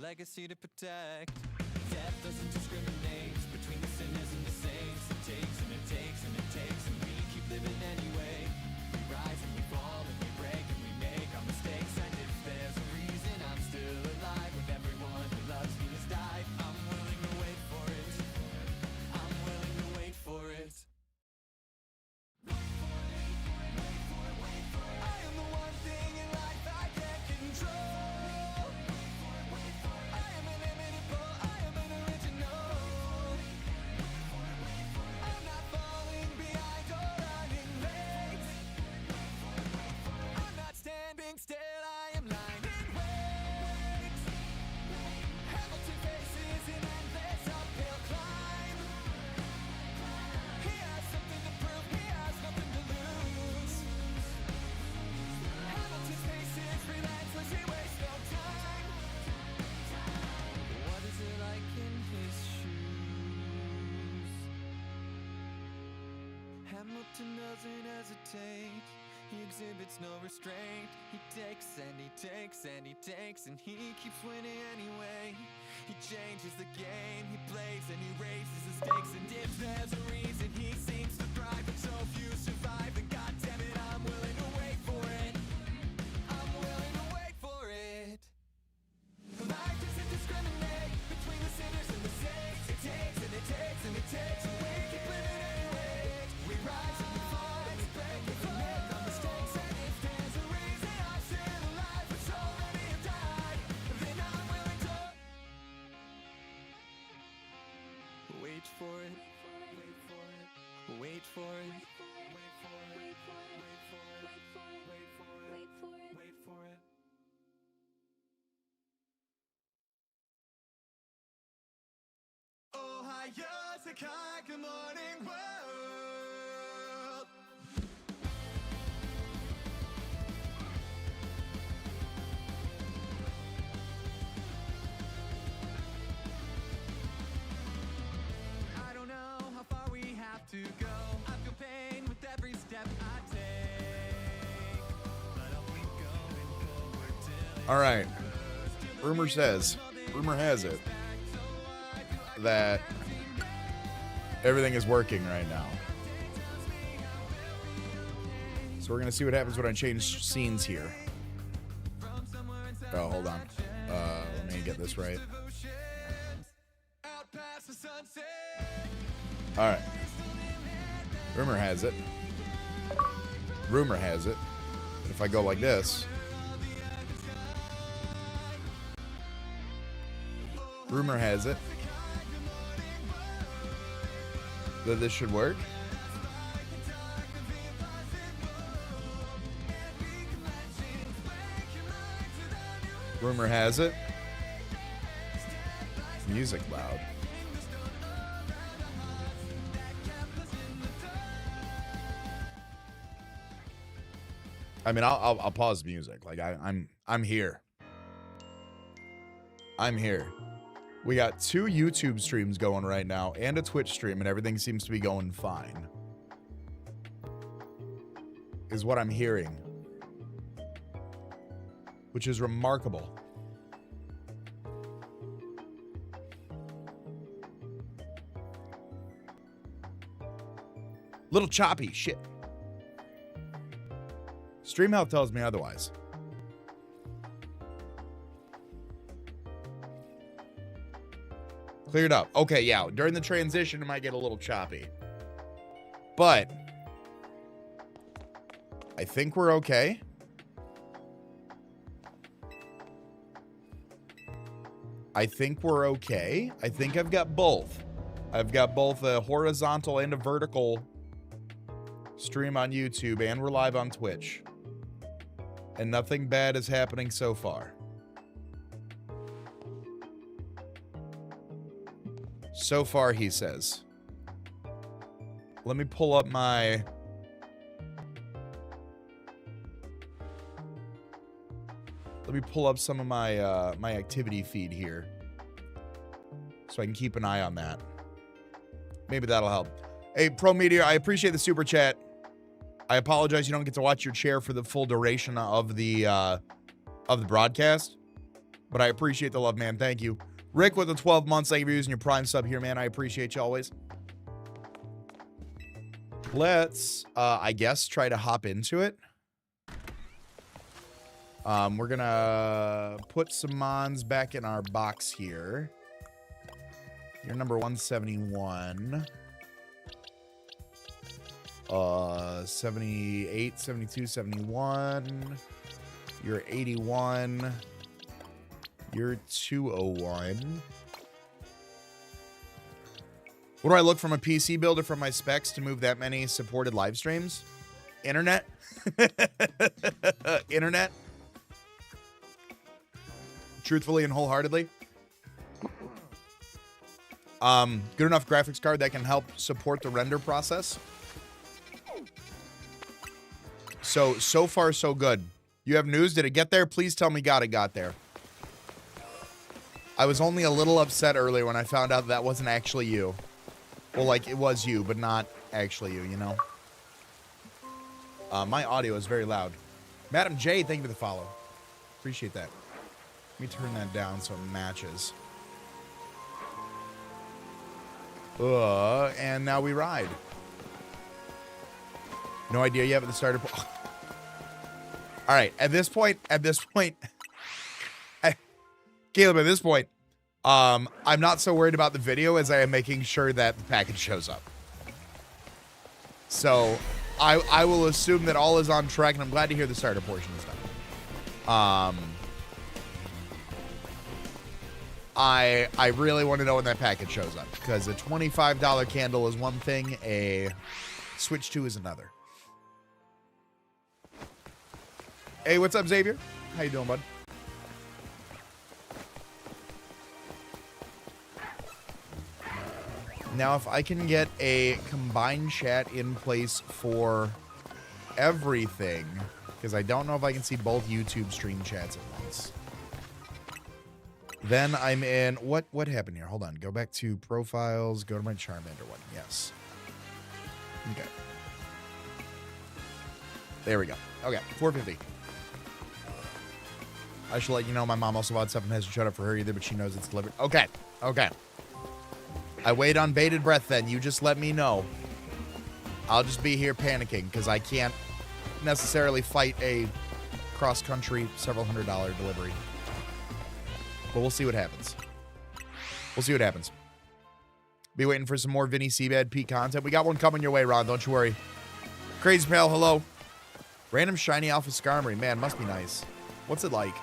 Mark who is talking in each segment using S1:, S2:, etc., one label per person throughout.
S1: legacy to protect. Death doesn't discriminate between the sinners and the saints. It takes and it takes and it takes, and we keep living anyway. We rise and we fall and we break and we make our mistakes. And if there's a reason I'm still alive when everyone who loves me has died, I'm willing to wait for it. I'm willing to wait for it. I am the one thing in life I can't control. I am inimitable, I am an original. I'm not falling behind or running late. I'm not standing still, I am lying in wait. Hamilton faces an endless uphill climb. He has something to prove, he has nothing to lose. Hamilton's pace is relentless, he wastes no time. What is it like in his shoes? Hamilton doesn't hesitate. He exhibits no restraint. He takes and he takes and he takes, and he keeps winning anyway. He changes the game he plays and he raises the stakes. And if there's a reason he seems to thrive and so few survive, then goddammit, I'm willing to wait for it. I'm willing to wait for it. Life doesn't discriminate between the sinners and the saints. It takes and it takes and it takes, and we keep living anyway. We rise and we fall and we break and we make our mistakes. And if there's a reason I'm still alive when so many have died, then I'm willing to wait for it. Wait for it. Wait for it. Wait for it. Wait for it. Wait for it. Wait for it. Wait for it. Wait for it. Ohio, good morning world. I don't know how far we have to go. I feel pain with every step I take, but I'll keep going forward till
S2: All right. Rumor has it that everything is working right now. So we're going to see what happens when I change scenes here. Oh, hold on. Let me get this right. All right. Rumor has it that if I go like this, rumor has it that this should work. Rumor has it. Music loud. I mean, I'll pause music. Like I'm here. I'm here. We got 2 YouTube streams going right now and a Twitch stream, and everything seems to be going fine. Is what I'm hearing. Which is remarkable. Little choppy, shit. Stream health tells me otherwise. Cleared up. Okay, yeah. During the transition, it might get a little choppy. But I think we're okay. I think we're okay. I think I've got both. I've got both a horizontal and a vertical stream on YouTube, and we're live on Twitch. And nothing bad is happening so far. So far, he says. Let me pull up my... Let me pull up some of my my activity feed here, so I can keep an eye on that. Maybe that'll help. Hey, Pro Meteor, I appreciate the super chat. I apologize you don't get to watch your chair for the full duration of the broadcast. But I appreciate the love, man. Thank you. Rick with the 12 months. Thank you for using your Prime sub here, man. I appreciate you always. Let's, I guess, try to hop into it. We're gonna put some mons back in our box here. You're number 171. 78, 72, 71. You're 81. You're 201. What do I look from a PC build or from my specs to move that many supported live streams? Internet? Internet? Truthfully and wholeheartedly. Good enough graphics card that can help support the render process. So far, so good. You have news? Did it get there? Please tell me it got there. I was only a little upset earlier when I found out that wasn't actually you. Well, like, it was you, but not actually you, you know? My audio is very loud. Madam J, thank you for the follow. Appreciate that. Let me turn that down so it matches. And now we ride. No idea yet at the starter point. All right, at this point, Caleb, at this point, I'm not so worried about the video as I am making sure that the package shows up. So I will assume that all is on track, and I'm glad to hear the starter portion is done. I really want to know when that package shows up, because a $25 candle is one thing, a Switch 2 is another. Hey, what's up, Xavier? How you doing, bud? Now, if I can get a combined chat in place for everything, because I don't know if I can see both YouTube stream chats at once. Then I'm in... What happened here? Hold on. Go back to profiles. Go to my Charmander one. Yes. Okay. There we go. Okay. 450. I should let you know my mom also bought stuff and hasn't showed up for her either, but she knows it's delivered. Okay. Okay. I wait on bated breath then. You just let me know. I'll just be here panicking because I can't necessarily fight a cross-country several $100 delivery. But we'll see what happens. We'll see what happens. Be waiting for some more Vinny CBAD P content. We got one coming your way, Ron. Don't you worry. Crazy Pal, hello. Random shiny alpha Skarmory. Man, must be nice. What's it like?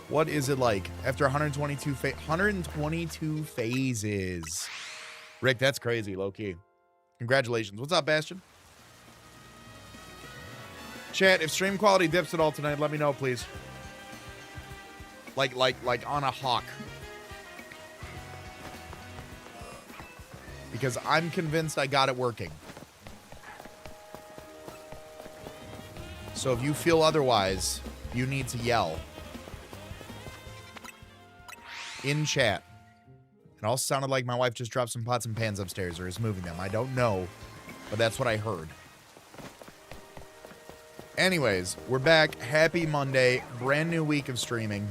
S2: What is it like after 122 phases? Rick, that's crazy, low-key. Congratulations. What's up, Bastion? Chat, if stream quality dips at all tonight, let me know, please. Like on a hawk. Because I'm convinced I got it working. So if you feel otherwise, you need to yell. In chat. It all sounded like my wife just dropped some pots and pans upstairs or is moving them. I don't know, but that's what I heard. Anyways, we're back. Happy Monday. Brand new week of streaming.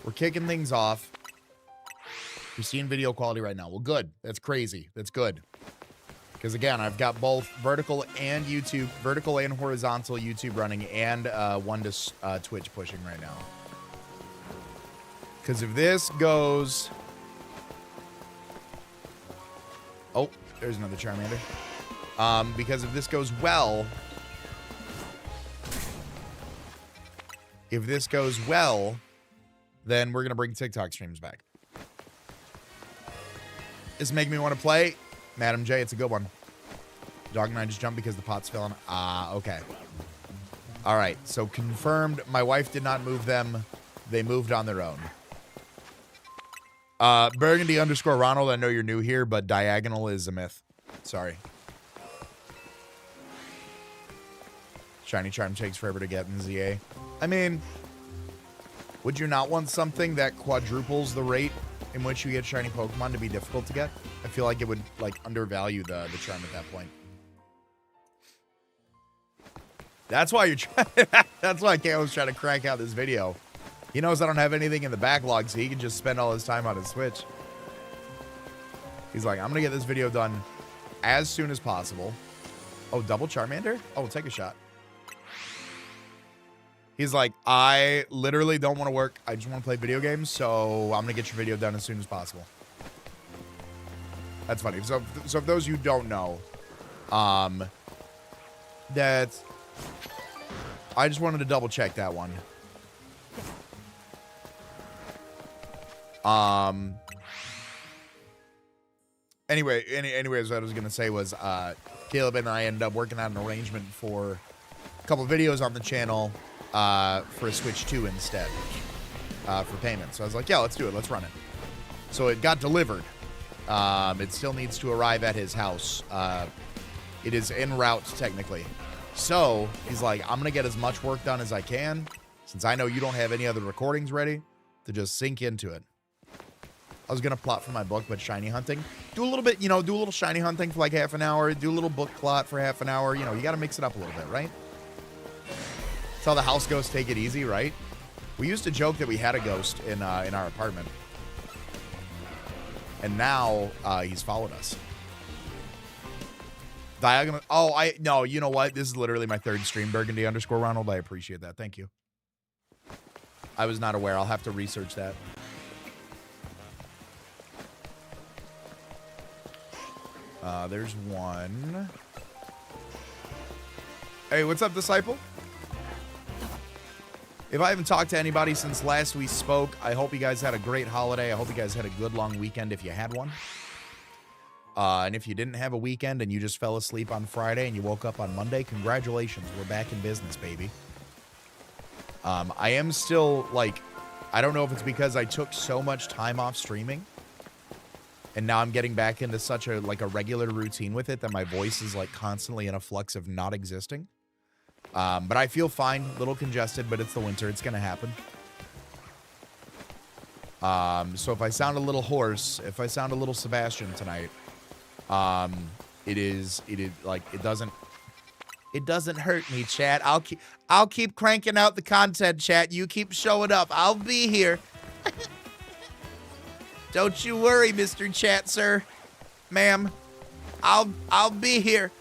S2: We're kicking things off. You're seeing video quality right now. Well, good. That's crazy. That's good. Because, again, I've got both vertical and YouTube, vertical and horizontal YouTube running, and one to Twitch pushing right now. Because if this goes... Oh, there's another Charmander. Because if this goes well... If this goes well, then we're going to bring TikTok streams back. This make me want to play? Madam J, it's a good one. Dog and I just jumped because the pots fell on. Okay. All right, so confirmed. My wife did not move them. They moved on their own. Burgundy _ Ronald, I know you're new here, but diagonal is a myth. Sorry. Shiny Charm takes forever to get in ZA. I mean, would you not want something that quadruples the rate in which you get shiny Pokemon to be difficult to get? I feel like it would, like, undervalue the charm at that point. That's why you're trying. That's why Kale was trying to crank out this video. He knows I don't have anything in the backlog, so he can just spend all his time on his Switch. He's like, I'm gonna get this video done as soon as possible. Oh, double Charmander? Oh, take a shot. He's like, I literally don't want to work. I just want to play video games, so I'm gonna get your video done as soon as possible. That's funny. So if those of you who don't know, that I just wanted to double check that one. Anyways, what I was gonna say was, Caleb and I ended up working out an arrangement for a couple videos on the channel, for a Switch 2 instead, for payment. So I was like, yeah, let's do it. Let's run it. So it got delivered. It still needs to arrive at his house. It is en route technically. So he's like, I'm gonna get as much work done as I can, since I know you don't have any other recordings ready, to just sink into it. I was going to plot for my book, but shiny hunting. Do a little bit, do a little shiny hunting for like half an hour. Do a little book plot for half an hour. You got to mix it up a little bit, right? That's how the house ghosts take it easy, right? We used to joke that we had a ghost in our apartment. And now he's followed us. Diagonal. Oh, no, you know what? This is literally my third stream, Burgundy_Ronald. I appreciate that. Thank you. I was not aware. I'll have to research that. There's one. Hey, what's up, Disciple? If I haven't talked to anybody since last we spoke, I hope you guys had a great holiday. I hope you guys had a good long weekend if you had one. And if you didn't have a weekend and you just fell asleep on Friday and you woke up on Monday, congratulations. We're back in business, baby. I am still, like, I don't know if it's because I took so much time off streaming and now I'm getting back into such a regular routine with it that my voice is like constantly in a flux of not existing. But I feel fine, a little congested, but it's the winter. It's going to happen. So if I sound a little hoarse, if I sound a little Sebastian tonight, it doesn't hurt me, chat. I'll keep cranking out the content, chat. You keep showing up. I'll be here. Don't you worry, Mr. Chat, sir. Ma'am. I'll be here.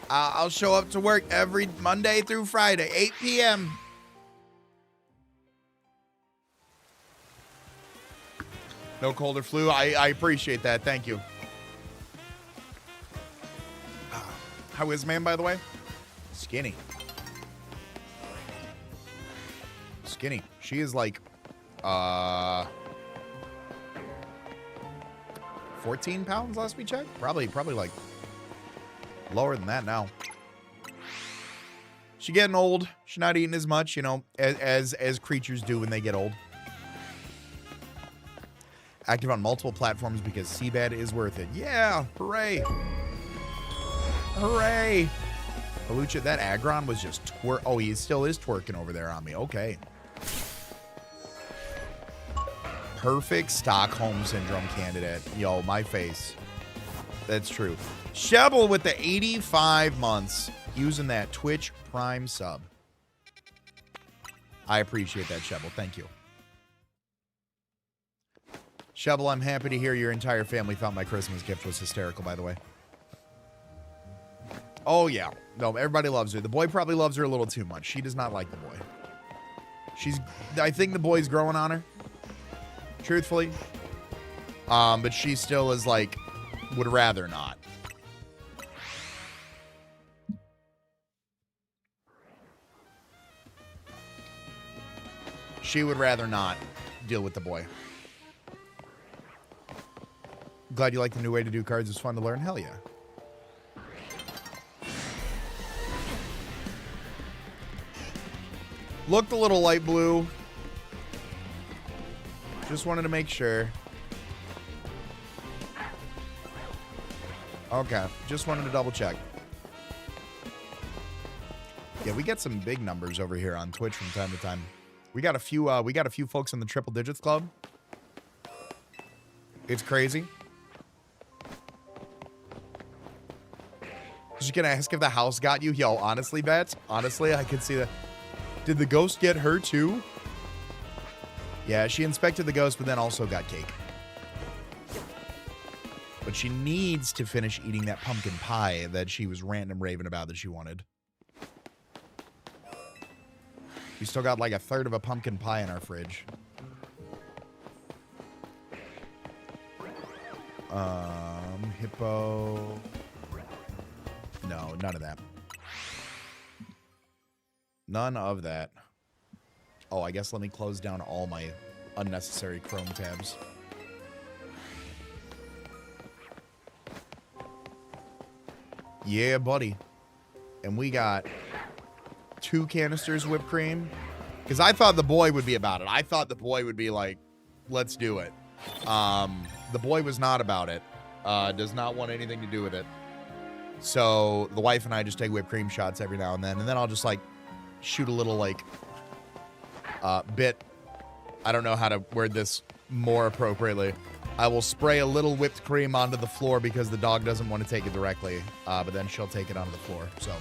S2: I'll show up to work every Monday through Friday, 8 p.m. No cold or flu. I appreciate that. Thank you. How is man, by the way? Skinny. Skinny. She is like 14 pounds last we checked. Probably like lower than that now. She getting old. She's not eating as much, as creatures do when they get old. Active on multiple platforms because CBAD is worth it. Yeah, hooray. Hooray. Halucha, that Aggron was just oh, he still is twerking over there on me. Okay. Perfect Stockholm Syndrome candidate. Yo, my face. That's true. Shebel with the 85 months using that Twitch Prime sub. I appreciate that, Shebel. Thank you. Shebel, I'm happy to hear your entire family thought my Christmas gift was hysterical, by the way. Oh, yeah. No, everybody loves her. The boy probably loves her a little too much. She does not like the boy. I think the boy's growing on her. Truthfully. But she still is like, would rather not. She would rather not deal with the boy. Glad you like the new way to do cards. It's fun to learn. Hell yeah. Looked a little light blue. Just wanted to make sure. Okay. Just wanted to double check. Yeah, we get some big numbers over here on Twitch from time to time. We got a few folks in the triple digits club. It's crazy. She's gonna ask if the house got you. Yo, honestly, Bet. Honestly, I could see that. Did the ghost get her too? Yeah, she inspected the ghost, but then also got cake. But she needs to finish eating that pumpkin pie that she was ranting and raving about that she wanted. We still got like a third of a pumpkin pie in our fridge. Hippo. No, none of that. None of that. Oh, I guess let me close down all my unnecessary Chrome tabs. Yeah, buddy. And we got 2 canisters of whipped cream. Because I thought the boy would be about it. I thought the boy would be like, let's do it. The boy was not about it. Does not want anything to do with it. So the wife and I just take whipped cream shots every now and then. And then I'll just like shoot a little like bit. I don't know how to word this more appropriately. I will spray a little whipped cream onto the floor because the dog doesn't want to take it directly. But then she'll take it onto the floor. So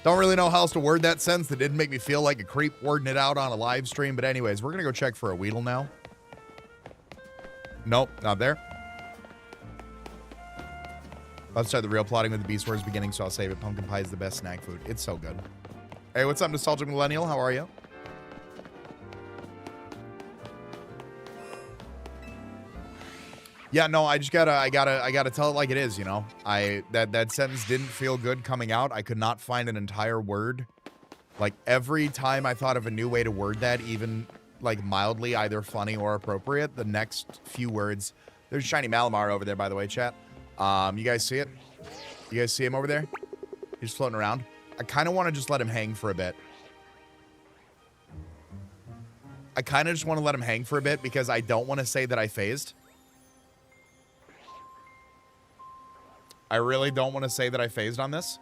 S2: don't really know how else to word that sentence. That didn't make me feel like a creep wording it out on a live stream. But anyways, we're going to go check for a Weedle now. Nope, not there. Let's start the real plotting with the Beast Wars beginning, so I'll save it. Pumpkin pie is the best snack food. It's so good. Hey, what's up, Nostalgic Millennial? How are you? Yeah, no, I gotta tell it like it is, you know. That sentence didn't feel good coming out. I could not find an entire word. Like every time I thought of a new way to word that, even like mildly either funny or appropriate, the next few words. There's Shiny Malamar over there, by the way, chat. You guys see it? You guys see him over there? He's floating around. I kind of want to just let him hang for a bit. I kind of just want to let him hang for a bit because I don't want to say that I phased. I really don't want to say that I phased on this.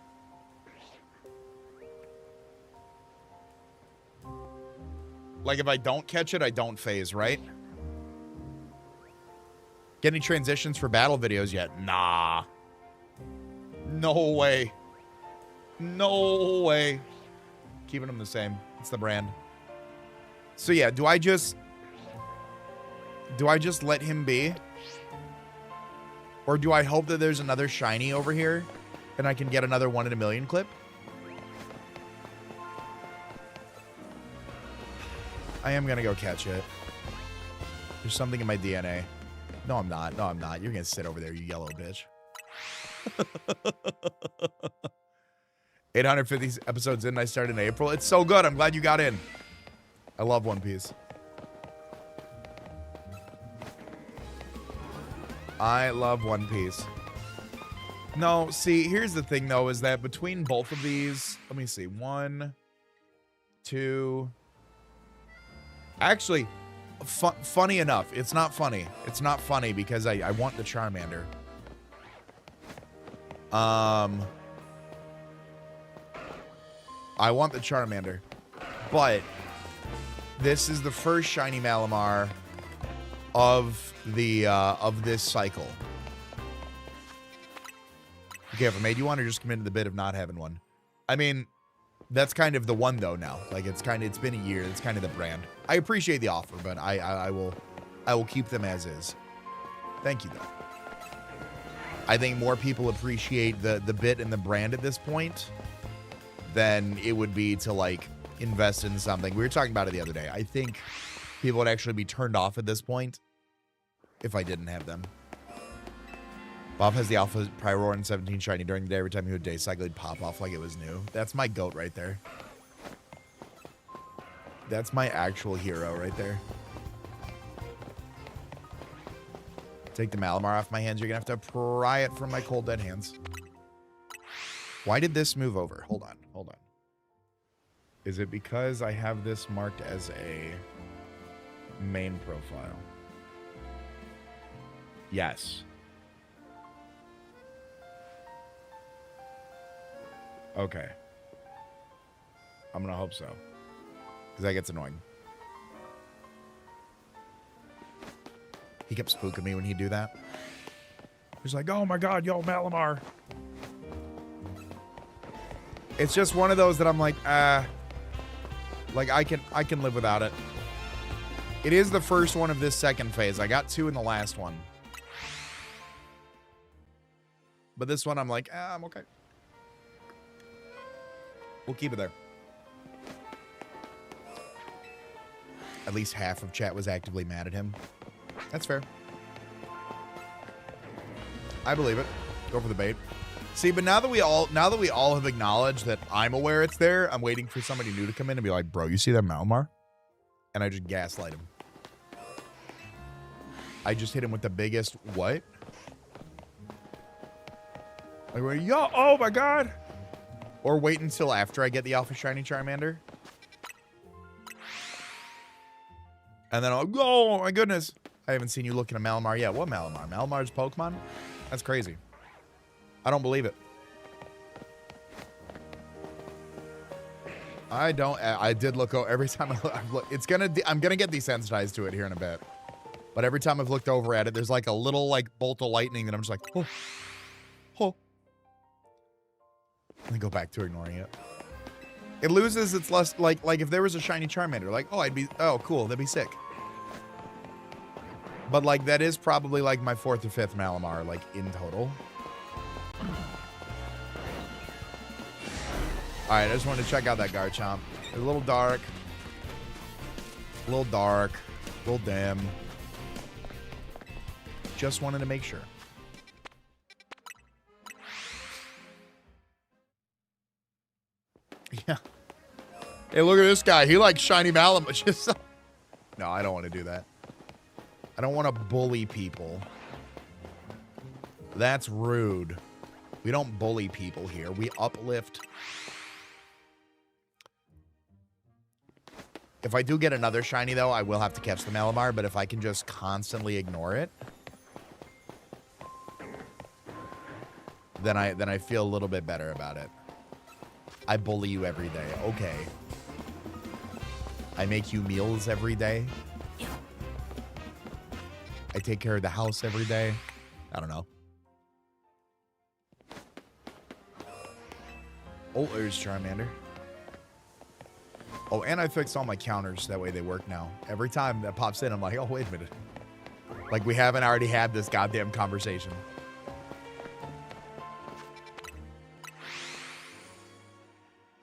S2: Like, if I don't catch it, I don't phase, right? Get any transitions for battle videos yet? Nah. No way. No way. Keeping them the same. It's the brand. So yeah, do I just let him be? Or do I hope that there's another shiny over here and I can get another 1 in a million clip? I am going to go catch it. There's something in my DNA. No, I'm not. No, I'm not. You're going to sit over there, you yellow bitch. 850 episodes in. I started in April. It's so good. I'm glad you got in. I love One Piece. I love One Piece. No, see, here's the thing, though, is that between both of these... Let me see. 1, 2... Actually... funny enough, it's not funny. It's not funny because I want the Charmander. I want the Charmander. But this is the first shiny Malamar of the of this cycle. Okay, if I made you one or just committed to the bit of not having one. I mean, that's kind of the one though now. Like it's been a year. It's kind of the brand. I appreciate the offer, but I will keep them as is. Thank you though. I think more people appreciate the bit and the brand at this point than it would be to like invest in something. We were talking about it the other day. I think people would actually be turned off at this point if I didn't have them. Bob has the Alpha Prior and 17 shiny during the day. Every time he would day cycle, he'd pop off like it was new. That's my goat right there. That's my actual hero right there. Take the Malamar off my hands. You're going to have to pry it from my cold dead hands. Why did this move over? Hold on. Hold on. Is it because I have this marked as a main profile? Yes. Okay. I'm going to hope so. Because that gets annoying. He kept spooking me when he'd do that. He's like, oh my god, yo, Malamar. It's just one of those that I'm like, like I can live without it. It is the first one of this second phase. I got 2 in the last one. But this one I'm like, I'm okay. We'll keep it there. At least half of chat was actively mad at him. That's fair. I believe it. Go for the bait. See, but now that we all have acknowledged that I'm aware it's there, I'm waiting for somebody new to come in and be like, bro, you see that Malmar? And I just gaslight him. I just hit him with the biggest what? I go, yo, oh my god. Or wait until after I get the Alpha Shiny Charmander. And then I'll go, oh my goodness. I haven't seen you looking at Malamar yet. What Malamar? Malamar's Pokemon? That's crazy. I don't believe it. I did look over every time I've looked. I'm gonna get desensitized to it here in a bit. But every time I've looked over at it, there's like a little like bolt of lightning that I'm just like, oh. Oh. And then go back to ignoring it. It loses its less like if there was a shiny Charmander, like, oh cool, that'd be sick. But like that is probably like my 4th or 5th Malamar, like in total. Alright, I just wanted to check out that Garchomp. It's a little dark. A little dim. Just wanted to make sure. Yeah. Hey, look at this guy. He likes shiny Malamar. No, I don't want to do that. I don't want to bully people. That's rude. We don't bully people here. We uplift. If I do get another shiny, though, I will have to catch the Malamar. But if I can just constantly ignore it, then I feel a little bit better about it. I bully you every day. Okay. I make you meals every day. I take care of the house every day. I don't know. Oh, there's Charmander. Oh, and I fixed all my counters. That way they work now. Every time that pops in, I'm like, oh, wait a minute. Like we haven't already had this goddamn conversation.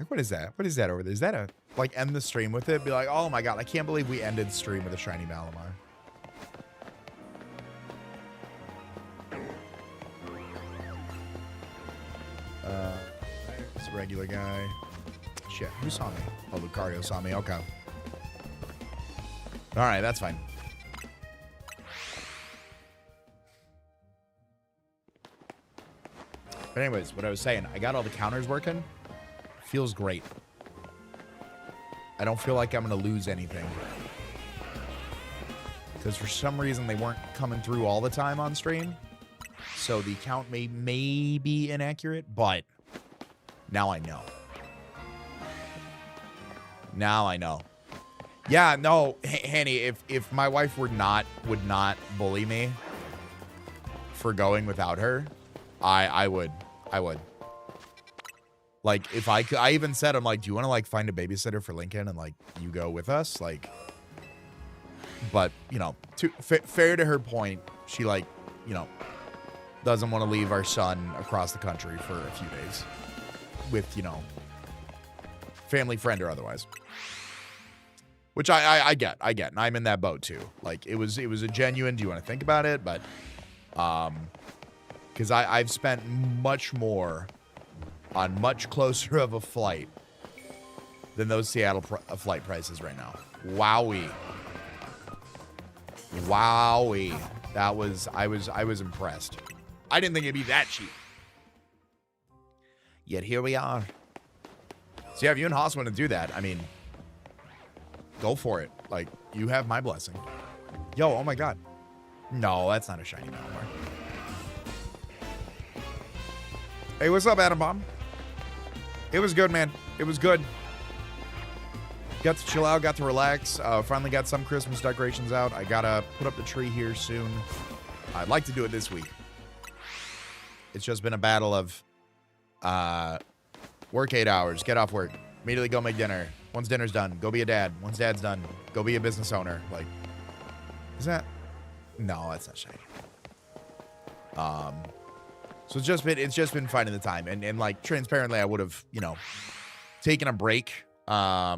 S2: Like, what is that? What is that over there? Is that a, like, end the stream with it? Be like, oh my god, I can't believe we ended stream with a shiny Malamar. It's a regular guy. Shit, who saw me? Oh, Lucario saw me. Okay. Alright, that's fine. But anyways, what I was saying, I got all the counters working. Feels great. I don't feel like I'm going to lose anything. Because for some reason, they weren't coming through all the time on stream. So the count may be inaccurate, but now I know. Now I know. Yeah, no, Hanny, if my wife would not bully me for going without her, I would. Like, if I could, I even said, I'm like, do you want to, like, find a babysitter for Lincoln and, like, you go with us? Like, but, you know, fair to her point, she, like, you know, doesn't want to leave our son across the country for a few days with, you know, family, friend, or otherwise. Which I get. And I'm in that boat, too. Like, it was a genuine, do you want to think about it? But, because I've spent much more on much closer of a flight than those Seattle flight prices right now. Wowee. That was, I was impressed. I didn't think it'd be that cheap. Yet here we are. So yeah, if you and Haas want to do that, I mean, go for it. Like, you have my blessing. Yo, oh my god. No, that's not a shiny Malamar. Hey, what's up, Adam Bomb? It was good, man. It was good. Got to chill out, got to relax. Finally got some Christmas decorations out. I gotta put up the tree here soon. I'd like to do it this week. It's just been a battle of Work 8 hours. Get off work. Immediately go make dinner. Once dinner's done, go be a dad. Once dad's done, go be a business owner. Like, is that? No, that's not shiny. So it's just been finding the time. And like, transparently, I would have, you know, taken a break. I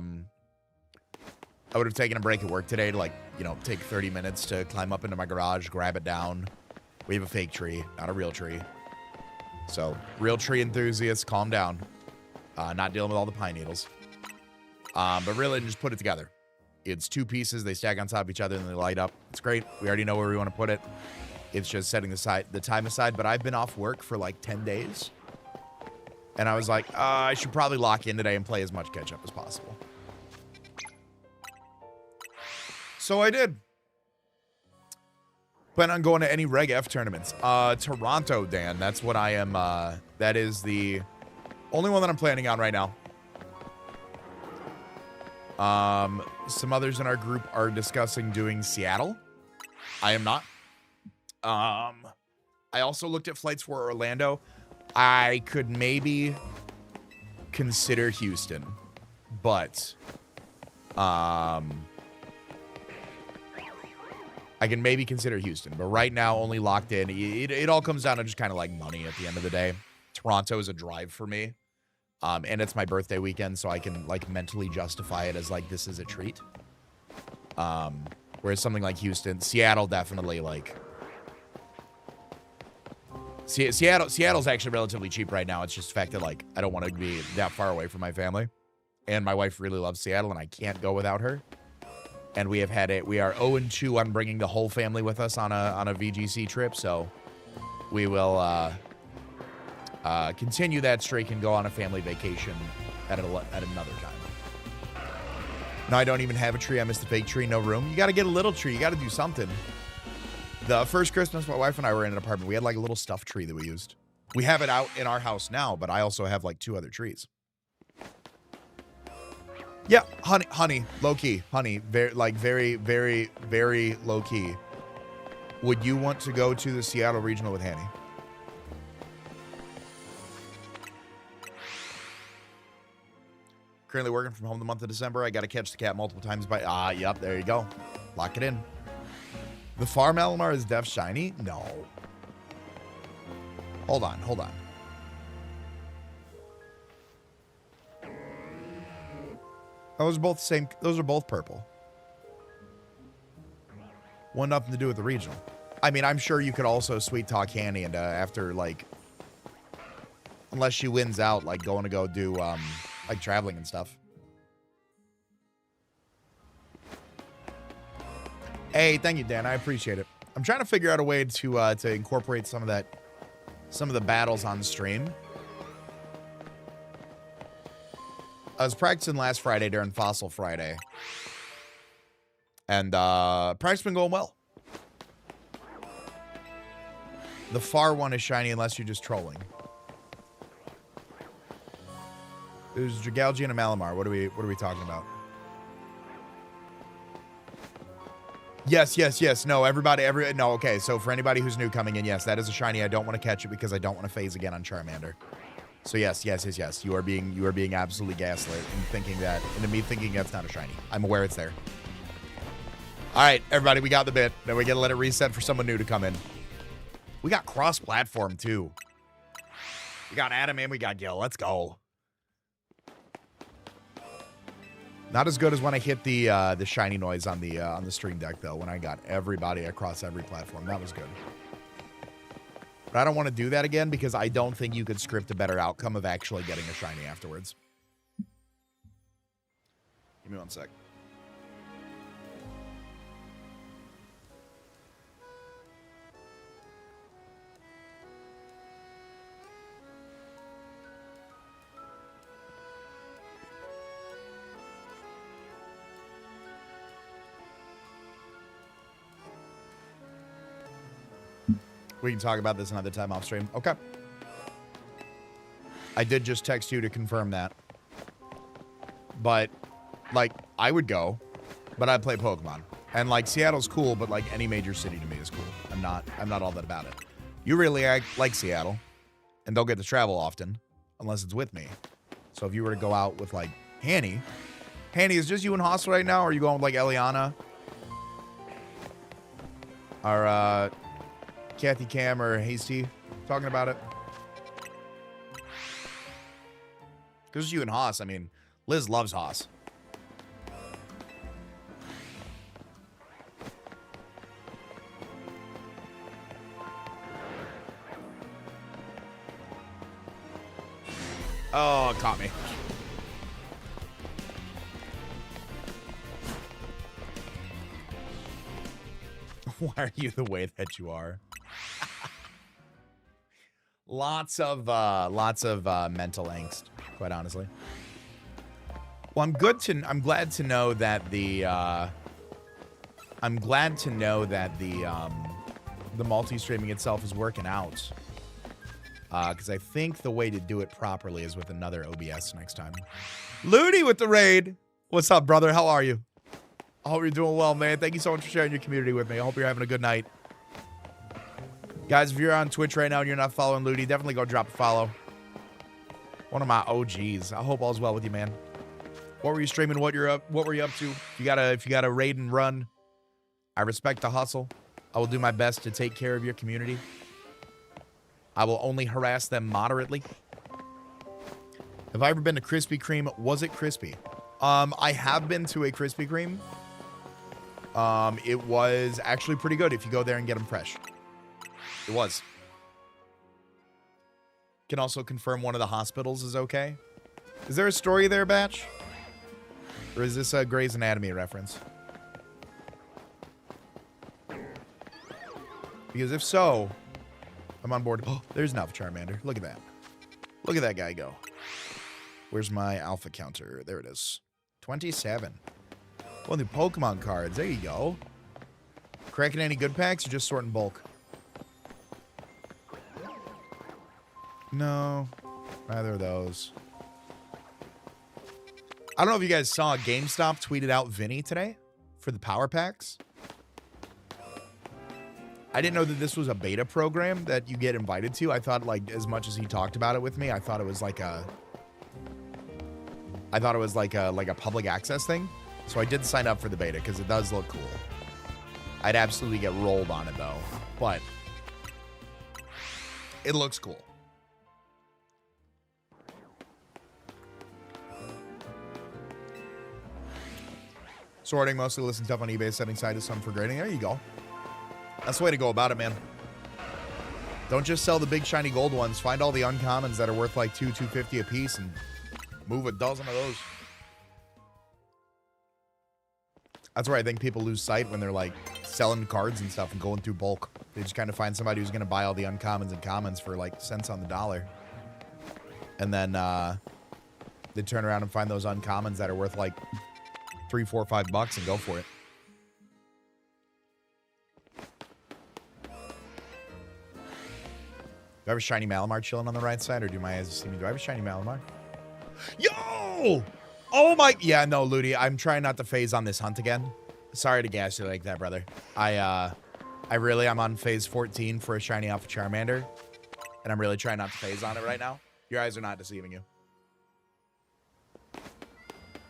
S2: would have taken a break at work today to, like, you know, take 30 minutes to climb up into my garage, grab it down. We have a fake tree, not a real tree. So, real tree enthusiasts, calm down. Not dealing with all the pine needles. But really, just put it together. It's 2 pieces. They stack on top of each other and they light up. It's great. We already know where we want to put it. It's just setting the time aside. But I've been off work for like 10 days. And I was like, I should probably lock in today and play as much catch-up as possible. So I did. Plan on going to any Reg F tournaments. Toronto, Dan. That's what I am. That is the only one that I'm planning on right now. Some others in our group are discussing doing Seattle. I am not. I also looked at flights for Orlando. I could maybe consider Houston, but I can maybe consider Houston, but right now only locked in. It all comes down to just kind of like money at the end of the day. Toronto is a drive for me. And it's my birthday weekend, so I can like mentally justify it as like, this is a treat. Whereas something like Houston, Seattle definitely like, Seattle's actually relatively cheap right now. It's just the fact that like, I don't want to be that far away from my family. And my wife really loves Seattle and I can't go without her. And we are 0-2 on bringing the whole family with us on a VGC trip. So we will, continue that streak and go on a family vacation at another time. No, I don't even have a tree. I missed the fake tree. No room. You got to get a little tree. You got to do something. The first Christmas my wife and I were in an apartment, we had like a little stuffed tree that we used. We have it out in our house now, but I also have like 2 other trees. Yeah, honey, low key, honey, very, very low key. Would you want to go to the Seattle Regional with Hanny? Currently working from home the month of December. I got to catch the cat multiple times by... yep, there you go. Lock it in. The Farm Malamar is def shiny? No. Hold on. Those are both the same. Those are both purple. One nothing to do with the regional. I mean, I'm sure you could also sweet talk Hanny and after, like... Unless she wins out, like, going to go do... like traveling and stuff. Hey, thank you, Dan. I appreciate it. I'm trying to figure out a way to incorporate some of the battles on stream. I was practicing last Friday during Fossil Friday, and practice been going well. The far one is shiny unless you're just trolling. There's Dragalge and a Malamar. What are we talking about? Yes. No, no, okay. So for anybody who's new coming in, yes, that is a shiny. I don't want to catch it because I don't want to phase again on Charmander. So yes. You are being absolutely gaslit and thinking that, into me thinking that's not a shiny. I'm aware it's there. All right, everybody, we got the bit. Then we got to let it reset for someone new to come in. We got cross-platform too. We got Adam and we got Gil. Let's go. Not as good as when I hit the shiny noise on the stream deck though. When I got everybody across every platform, that was good. But I don't want to do that again because I don't think you could script a better outcome of actually getting a shiny afterwards. Give me 1 sec. We can talk about this another time off stream. Okay. I did just text you to confirm that. But, like, I would go, but I'd play Pokemon. And, like, Seattle's cool, but, like, any major city to me is cool. I'm not all that about it. You really like Seattle, and don't get to travel often, unless it's with me. So if you were to go out with like Hanny, is just you and Haas right now, or are you going with like Eliana? Or Kathy Cam or Hasty talking about it? Because it's you and Haas. I mean, Liz loves Haas. Oh, it caught me. Why are you the way that you are? Lots of mental angst, quite honestly. Well, I'm glad to know that the multi-streaming itself is working out. Because I think the way to do it properly is with another OBS next time. Looney with the raid. What's up, brother? How are you? I hope you're doing well, man. Thank you so much for sharing your community with me. I hope you're having a good night. Guys, if you're on Twitch right now and you're not following Looney, definitely go drop a follow. One of my OGs. I hope all's well with you, man. What were you streaming? What were you up to? If you got a raid and run, I respect the hustle. I will do my best to take care of your community. I will only harass them moderately. Have I ever been to Krispy Kreme? Was it crispy? I have been to a Krispy Kreme. It was actually pretty good if you go there and get them fresh. It was. Can also confirm one of the hospitals is okay. Is there a story there, Batch? Or is this a Grey's Anatomy reference? Because if so, I'm on board. Oh, there's an Alpha Charmander. Look at that. Look at that guy go. Where's my Alpha counter? There it is. 27. Well, the Pokemon cards. There you go. Cracking any good packs or just sorting bulk? No. Neither of those. I don't know if you guys saw GameStop tweeted out Vinny today for the power packs. I didn't know that this was a beta program that you get invited to. I thought, like, as much as he talked about it with me, I thought it was like a public access thing. So I did sign up for the beta because it does look cool. I'd absolutely get rolled on it though, but it looks cool. Sorting, mostly listing stuff on eBay, setting aside some for grading. There you go. That's the way to go about it, man. Don't just sell the big shiny gold ones. Find all the uncommons that are worth like $250 a piece and move a dozen of those. That's where I think people lose sight when they're like selling cards and stuff and going through bulk. They just kind of find somebody who's going to buy all the uncommons and commons for like cents on the dollar. And then they turn around and find those uncommons that are worth like $3, $4, $5 and go for it. Do I have a shiny Malamar chilling on the right side, or do my eyes see me? Do I have a shiny Malamar? Yo! Oh my... Yeah, no, Ludi, I'm trying not to phase on this hunt again. Sorry to gas you like that, brother. I'm on phase 14 for a shiny Alpha Charmander, and I'm really trying not to phase on it right now. Your eyes are not deceiving you.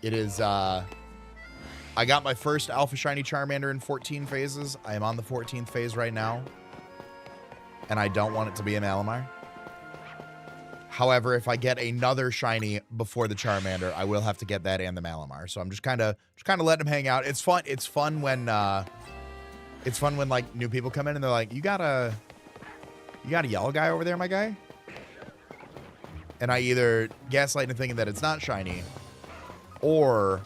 S2: It is, I got my first Alpha Shiny Charmander in 14 phases. I am on the 14th phase right now. And I don't want it to be a Malamar. However, if I get another shiny before the Charmander, I will have to get that and the Malamar. So I'm just kind of letting them hang out. It's fun. It's fun when like new people come in and they're like, you got a yellow guy over there, my guy? And I either gaslight into thinking that it's not shiny, or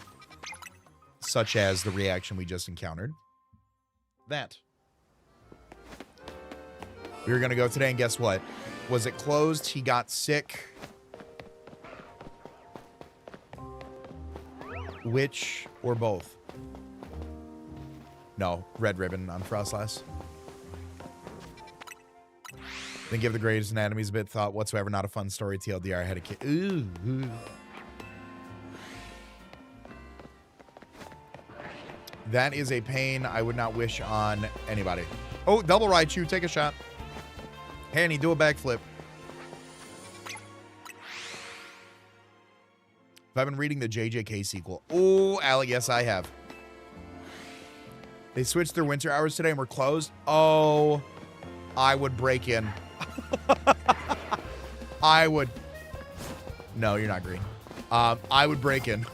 S2: such as the reaction we just encountered. That. We were going to go today, and guess what? Was it closed? He got sick. Which or both? No, red ribbon on Frostlass. Then give the Grey's Anatomy's a bit thought whatsoever. Not a fun story. TLDR, I had a kid. Ooh. That is a pain I would not wish on anybody. Oh, double Raichu. Take a shot. Hanny, do a backflip. Have I been reading the JJK sequel? Oh, Alec, yes, I have. They switched their winter hours today and we're closed. Oh, I would break in. I would. No, you're not green. I would break in.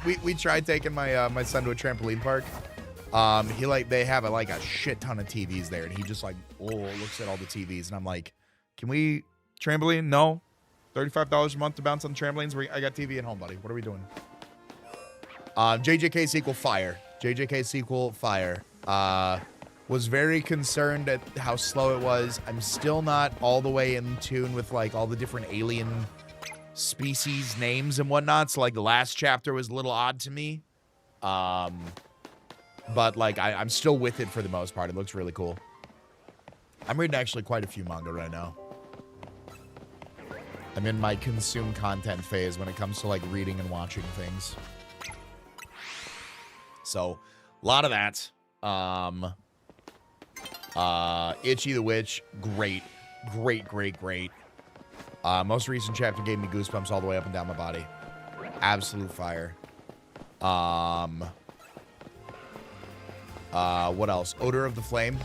S2: we tried taking my son to a trampoline park. They have a shit ton of TVs there, and he just looks at all the TVs, and I'm like, can we trampoline? No, $35 a month to bounce on trampolines. I got TV at home, buddy. What are we doing? JJK sequel fire. JJK sequel fire. Was very concerned at how slow it was. I'm still not all the way in tune with all the different alien species names and whatnot. So the last chapter was a little odd to me. But I'm still with it for the most part. It looks really cool. I'm reading actually quite a few manga right now. I'm in my consume content phase when it comes to reading and watching things. So a lot of that. Itchy the Witch, great. Most recent chapter gave me goosebumps all the way up and down my body. Absolute fire. What else? Odor of the Flame.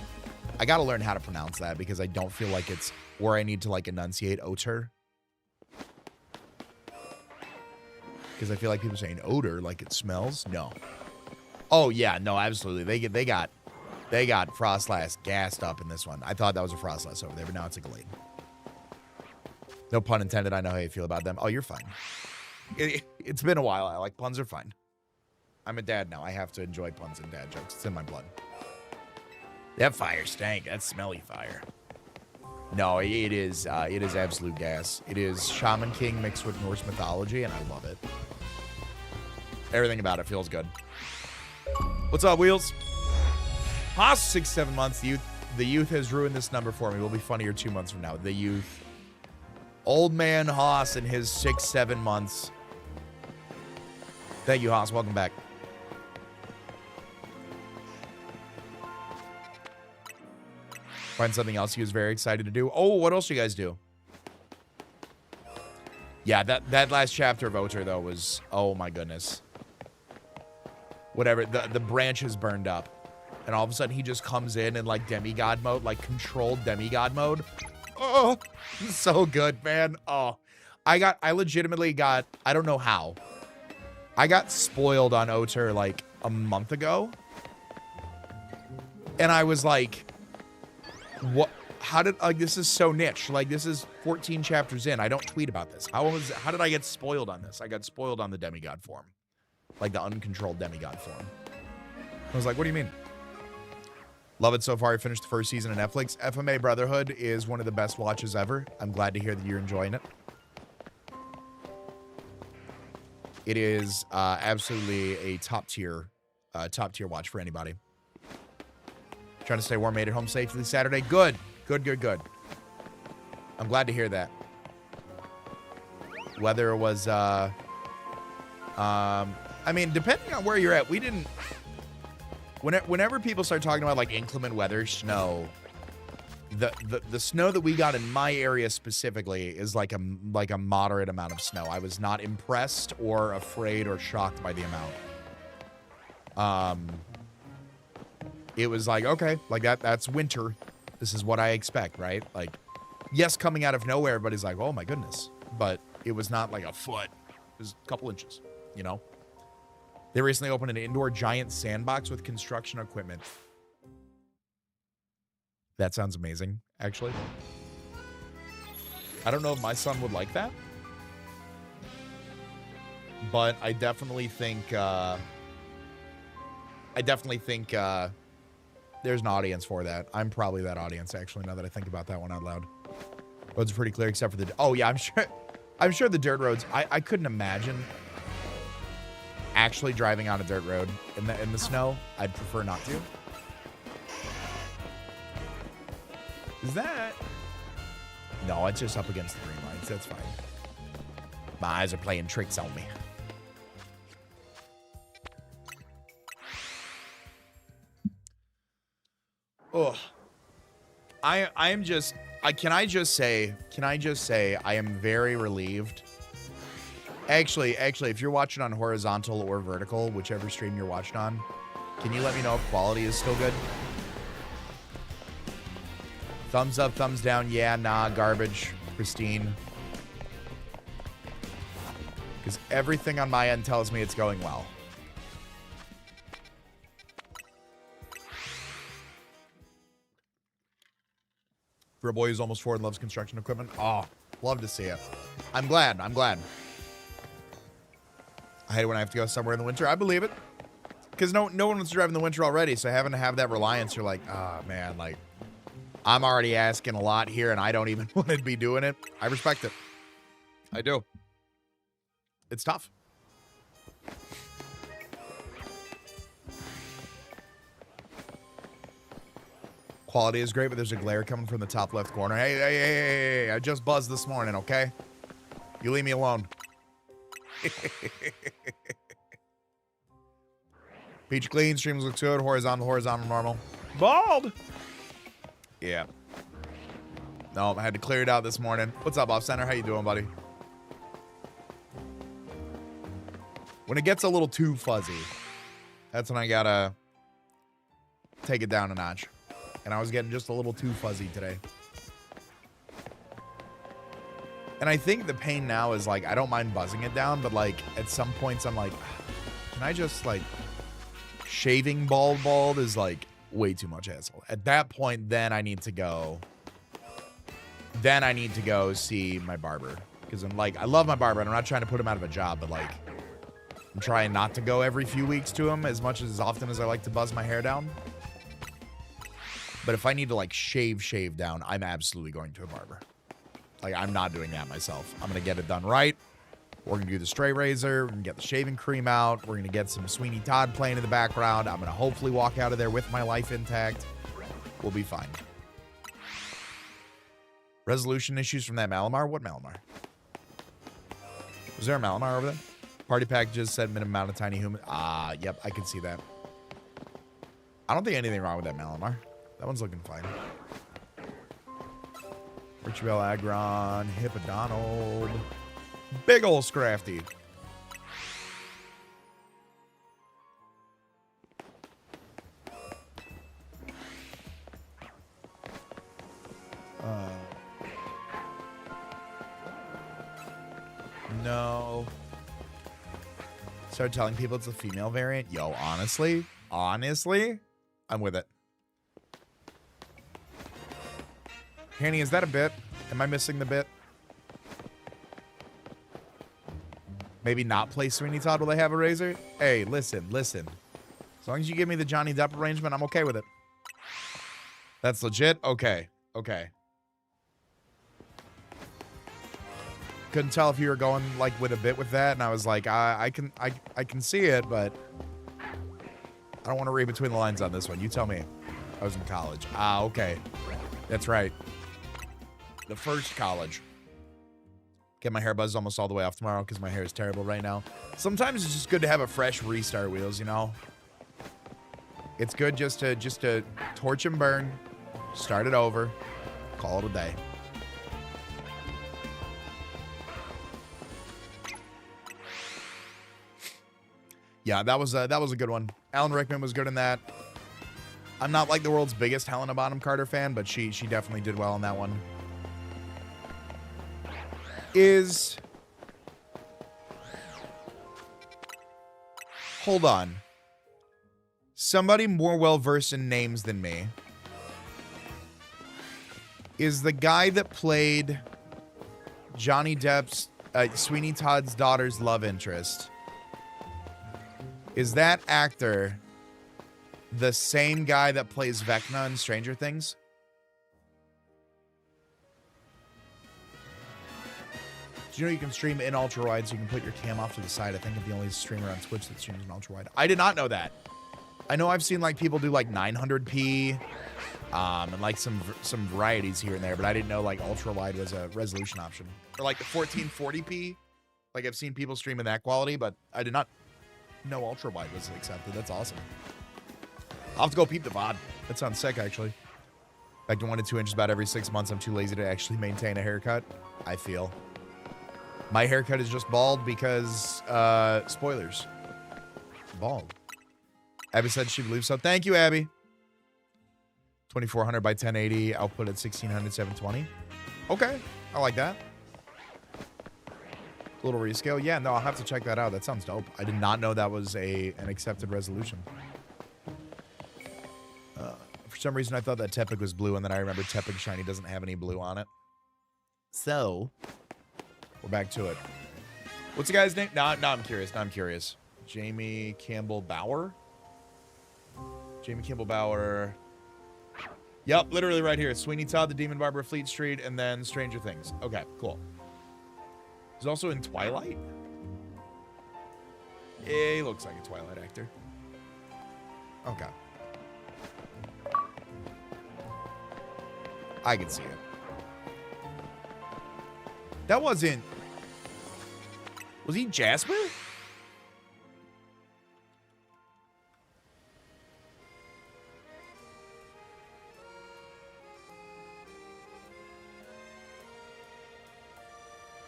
S2: I gotta learn how to pronounce that because I don't feel like it's where I need to enunciate odor. Because I feel like people saying odor like it smells. No. Oh yeah, no, absolutely. They got Frostlass gassed up in this one. I thought that was a Frostlass over there, but now it's a Glade. No pun intended. I know how you feel about them. Oh, you're fine. It's been a while. Puns are fine. I'm a dad now. I have to enjoy puns and dad jokes. It's in my blood. That fire stank. That's smelly fire. No, it is absolute gas. It is Shaman King mixed with Norse mythology, and I love it. Everything about it feels good. What's up, Wheels? Haas, 6-7 months. The youth has ruined this number for me. We'll be funnier 2 months from now. The youth. Old man Haas in his 6-7 months. Thank you, Haas. Welcome back. Find something else he was very excited to do. Oh, what else do you guys do? Yeah, that last chapter of Oter, though, was... Oh, my goodness. Whatever. The branches burned up. And all of a sudden, he just comes in demigod mode, controlled demigod mode. Oh, so good, man. Oh, I legitimately got, I don't know how. I got spoiled on Oter a month ago. And I was like, what? How did, this is so niche. This is 14 chapters in. I don't tweet about this. How did I get spoiled on this? I got spoiled on the demigod form. The uncontrolled demigod form. I was like, what do you mean? Love it so far. I finished the first season of Netflix. FMA Brotherhood is one of the best watches ever. I'm glad to hear that you're enjoying it. It is absolutely a top tier watch for anybody. Trying to stay warm, made it home safely Saturday. Good. I'm glad to hear that. Weather was, I mean, depending on where you're at, we didn't... Whenever people start talking about inclement weather, snow, the snow that we got in my area specifically is like a moderate amount of snow. I was not impressed or afraid or shocked by the amount. It was okay, that's winter. This is what I expect, right? Yes, coming out of nowhere, everybody's oh my goodness. But it was not a foot. It was a couple inches, you know? They recently opened an indoor giant sandbox with construction equipment. That sounds amazing, actually. I don't know if my son would like that. But I definitely think there's an audience for that. I'm probably that audience, actually, now that I think about that one out loud. Roads are pretty clear except for the... Oh, yeah, I'm sure the dirt roads... I couldn't imagine... actually driving on a dirt road in the snow. I'd prefer not to. Is that? No, it's just up against the green lights. That's fine. My eyes are playing tricks on me. Oh, I am just. Can I just say I am very relieved Actually, if you're watching on horizontal or vertical, whichever stream you're watching on, can you let me know if quality is still good? Thumbs up, thumbs down. Yeah, nah, garbage. Pristine. Because everything on my end tells me it's going well. For a boy who's almost 4 and loves construction equipment. Oh, love to see it. I'm glad. I hate it when I have to go somewhere in the winter. I believe it. Because no one wants to drive in the winter already, so having to have that reliance, you're like, oh, man, like, I'm already asking a lot here, and I don't even want to be doing it. I respect it. I do. It's tough. Quality is great, but there's a glare coming from the top left corner. Hey, I just buzzed this morning, okay? You leave me alone. Peach clean, streams look good. Horizontal, normal. Bald! Yeah. No, I had to clear it out this morning. What's up, Off Center? How you doing, buddy? When it gets a little too fuzzy, that's when I gotta take it down a notch. And I was getting just a little too fuzzy today. And I think the pain now is like, I don't mind buzzing it down, but like at some points I'm like, can I just like, shaving bald is like way too much hassle. At that point, then I need to go see my barber. Because I'm like, I love my barber and I'm not trying to put him out of a job, but like, I'm trying not to go every few weeks to him as often as I like to buzz my hair down. But if I need to like shave down, I'm absolutely going to a barber. Like, I'm not doing that myself. I'm going to get it done right. We're going to do the straight razor. We're going to get the shaving cream out. We're going to get some Sweeney Todd playing in the background. I'm going to hopefully walk out of there with my life intact. We'll be fine. Resolution issues from that Malamar? What Malamar? Was there a Malamar over there? Party packages said minimum amount of tiny human. Yep, I can see that. I don't think anything wrong with that Malamar. That one's looking fine. Richabel, Agron, Hippodonald. Big ol' Scrafty. No. Start telling people it's a female variant. Yo, honestly, I'm with it. Hanny, is that a bit? Am I missing the bit? Maybe not play Sweeney Todd while they have a razor? Hey, listen. As long as you give me the Johnny Depp arrangement, I'm okay with it. That's legit? Okay. Couldn't tell if you were going like with a bit with that, and I was like, I can see it, but I don't want to read between the lines on this one. You tell me. I was in college. Okay. That's right. The first college. Get my hair buzzed almost all the way off tomorrow because my hair is terrible right now. Sometimes it's just good to have a fresh restart, Wheels, you know? It's good just to torch and burn, start it over, call it a day. Yeah, that was a good one. Alan Rickman was good in that. I'm not like the world's biggest Helena Bonham Carter fan, but she definitely did well on that one. Hold on. Somebody more well-versed in names than me. Is the guy that played Johnny Depp's, Sweeney Todd's daughter's love interest, is that actor the same guy that plays Vecna in Stranger Things? Do you know you can stream in ultra wide, so you can put your cam off to the side? I think I'm the only streamer on Twitch that streams in ultra wide. I did not know that. I know I've seen like people do like 900p, and like some varieties here and there, but I didn't know like ultra wide was a resolution option. Or like the 1440p. Like I've seen people stream in that quality, but I did not know ultra wide was accepted. That's awesome. I'll have to go peep the VOD. That sounds sick, actually. Back to 1 to 2 inches about every 6 months. I'm too lazy to actually maintain a haircut. I feel. My haircut is just bald because, spoilers. Bald. Abby said she believes so. Thank you, Abby. 2400 by 1080. Output at 1600, 720. Okay. I like that. Little rescale. Yeah, no, I'll have to check that out. That sounds dope. I did not know that was an accepted resolution. For some reason, I thought that Tepig was blue, and then I remember Tepig Shiny doesn't have any blue on it. So, we're back to it. What's the guy's name? No, I'm curious. Now I'm curious. Jamie Campbell Bower? Jamie Campbell Bower. Yep, literally right here. Sweeney Todd, The Demon Barber, Fleet Street, and then Stranger Things. Okay, cool. He's also in Twilight. Yeah, he looks like a Twilight actor. Okay. I can see it. That wasn't... Was he Jasper?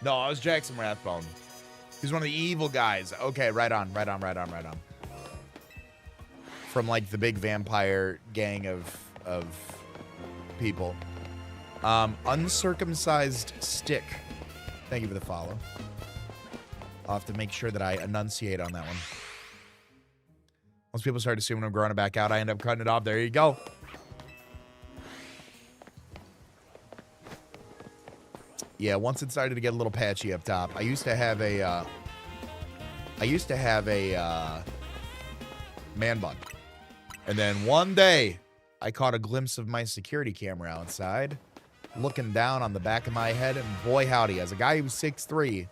S2: No, I was Jackson Rathbone. He's one of the evil guys. Okay, right on. From like the big vampire gang of people. Uncircumcised Stick. Thank you for the follow. I'll have to make sure that I enunciate on that one. Once people start assuming I'm growing it back out, I end up cutting it off. There you go. Yeah, once it started to get a little patchy up top. I used to have a man bun. And then one day, I caught a glimpse of my security camera outside, looking down on the back of my head, and boy howdy, as a guy who's 6'3",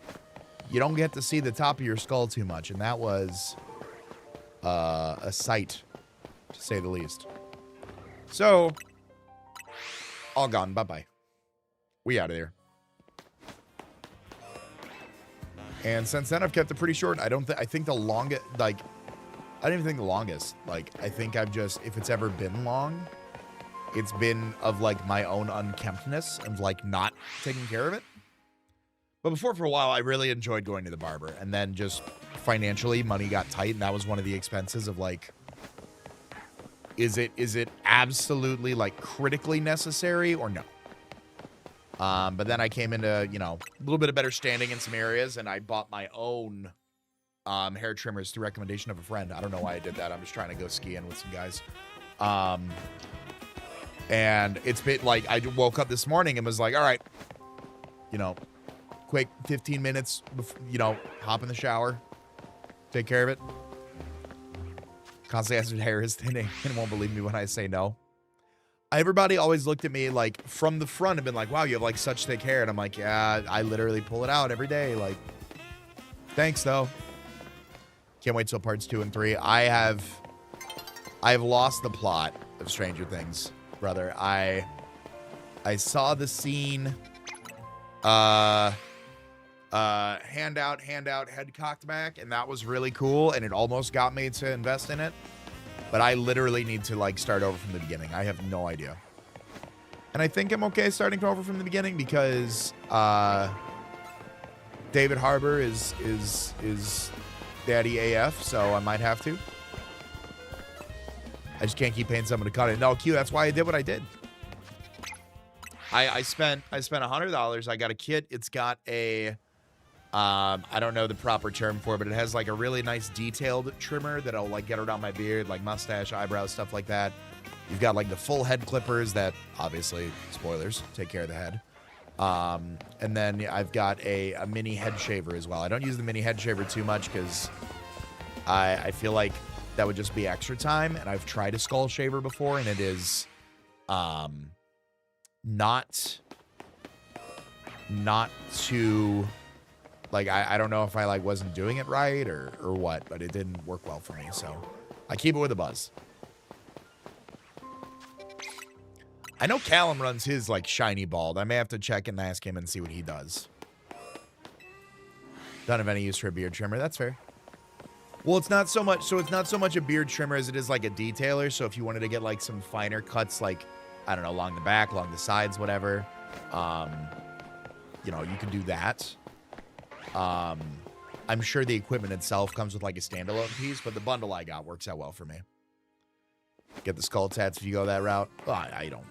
S2: you don't get to see the top of your skull too much, and that was a sight, to say the least. So, all gone. Bye-bye. We out of there. And since then, I've kept it pretty short. I think the longest, like, I don't even think the longest. Like, I think I've just, if it's ever been long, it's been of, like, my own unkemptness and, like, not taking care of it. But before, for a while, I really enjoyed going to the barber. And then just financially, money got tight, and that was one of the expenses of, like, is it absolutely, like, critically necessary or no? But then I came into, you know, a little bit of better standing in some areas, and I bought my own hair trimmers through recommendation of a friend. I don't know why I did that. I'm just trying to go skiing with some guys. And it's been like, I woke up this morning and was like, all right, you know, quick 15 minutes, you know, hop in the shower, take care of it. Constantly asked if hair is thinning and won't believe me when I say no. Everybody always looked at me like from the front and been like, wow, you have like such thick hair. And I'm like, yeah, I literally pull it out every day. Like, thanks though. Can't wait till parts 2 and 3. I have lost the plot of Stranger Things, brother. I saw the scene, hand out, head cocked back. And that was really cool. And it almost got me to invest in it. But I literally need to, like, start over from the beginning. I have no idea. And I think I'm okay starting over from the beginning because David Harbour is daddy AF, so I might have to. I just can't keep paying someone to cut it. No, Q, that's why I did what I did. I spent $100. I got a kit. It's got a... I don't know the proper term for it, but it has like a really nice detailed trimmer that'll like get around my beard, like mustache, eyebrows, stuff like that. You've got like the full head clippers that obviously, spoilers, take care of the head. And then I've got a mini head shaver as well. I don't use the mini head shaver too much because I feel like that would just be extra time. And I've tried a skull shaver before and it is not too... Like, I don't know if I, like, wasn't doing it right or what, but it didn't work well for me, so I keep it with a buzz. I know Callum runs his, like, shiny bald. I may have to check and ask him and see what he does. Don't have any use for a beard trimmer. That's fair. Well, it's not so much a beard trimmer as it is, like, a detailer, so if you wanted to get, like, some finer cuts, like, I don't know, along the back, along the sides, whatever, you know, you can do that. I'm sure the equipment itself comes with like a standalone piece, but the bundle I got works out well for me. Get the skull tats if you go that route. Well, I don't.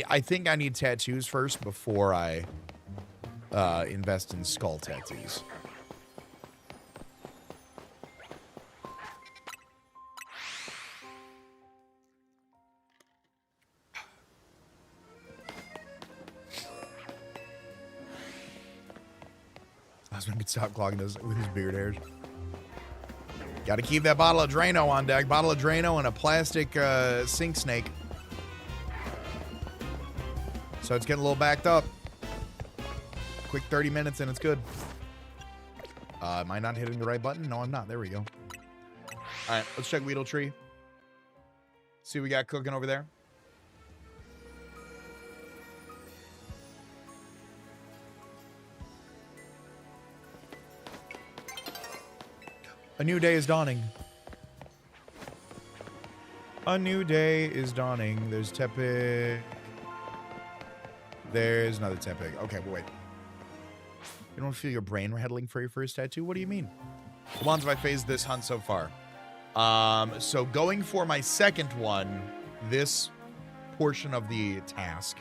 S2: I think I need tattoos first before I invest in skull tattoos. Osman could stop clogging those with his beard hairs. Got to keep that bottle of Drano on deck. Bottle of Drano and a plastic sink snake. So it's getting a little backed up. Quick 30 minutes and it's good. Am I not hitting the right button? No, I'm not. There we go. All right, let's check Weedle Tree. See what we got cooking over there. A new day is dawning. A new day is dawning. There's Tepig. There's another Tepig. Okay, but wait. You don't feel your brain rattling for your first tattoo? What do you mean? The ones have I phased this hunt so far? So going for my second one, this portion of the task.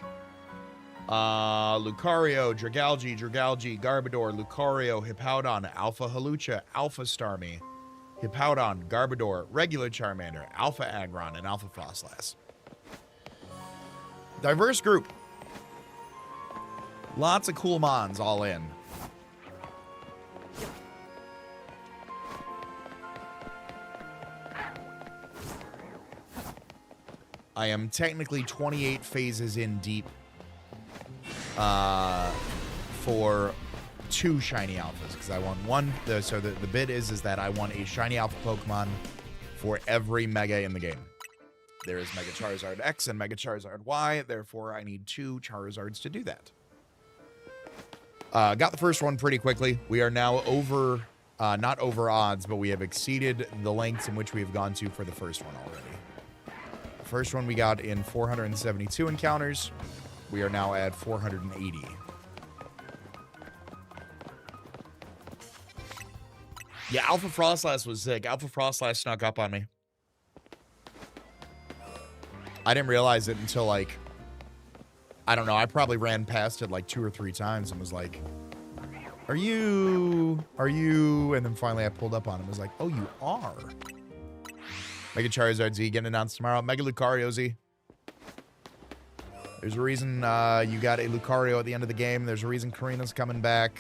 S2: Lucario, Dragalge, Garbodor, Lucario, Hippowdon, Alpha Halucha, Alpha Starmie, Hippowdon, Garbodor, regular Charmander, Alpha Aggron, and Alpha Frostlass. Diverse group. Lots of cool mons all in. I am technically 28 phases in deep for 2 shiny alphas because I want one. So the bid is that I want a shiny alpha Pokemon for every mega in the game. There is Mega Charizard X and Mega Charizard Y. Therefore, I need 2 Charizards to do that. Got the first one pretty quickly. We are now over, not over odds, but we have exceeded the lengths in which we have gone to for the first one already. The first one we got in 472 encounters. We are now at 480. Yeah, Alpha Frostlass was sick. Alpha Frostlass snuck up on me. I didn't realize it until, like, I don't know. I probably ran past it like 2 or 3 times and was like, are you? And then finally I pulled up on him and was like, oh, you are. Mega Charizard Z getting announced tomorrow. Mega Lucario Z. There's a reason you got a Lucario at the end of the game. There's a reason Karina's coming back.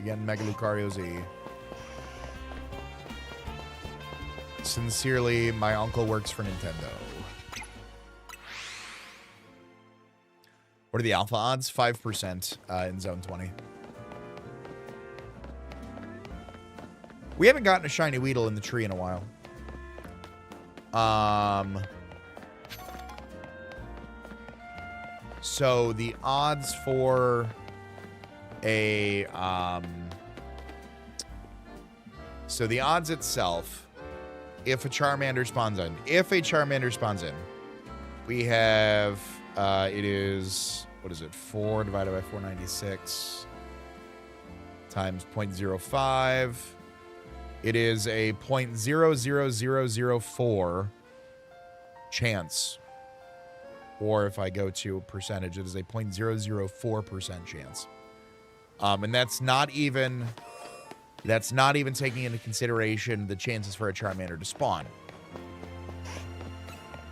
S2: Again, Mega Lucario Z. Sincerely, my uncle works for Nintendo. What are the alpha odds? 5% in Zone 20. We haven't gotten a shiny Weedle in the tree in a while. So the odds for a so the odds itself, if a Charmander spawns in, we have it is, what is it, 4 divided by 496 times 0.05. It is a 0.00004 chance. Or if I go to a percentage, it is a 0.004% chance. And that's not even taking into consideration the chances for a Charmander to spawn.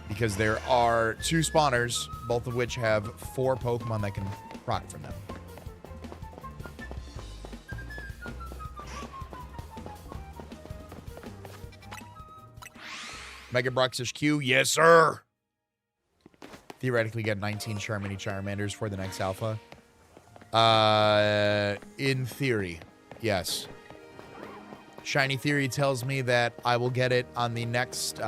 S2: Because there are 2 spawners, both of which have 4 Pokemon that can proc from them. Mega Bruxish Q, yes sir! Theoretically get 19 Charmini Charmanders for the next alpha. In theory, yes. Shiny Theory tells me that I will get it on the next...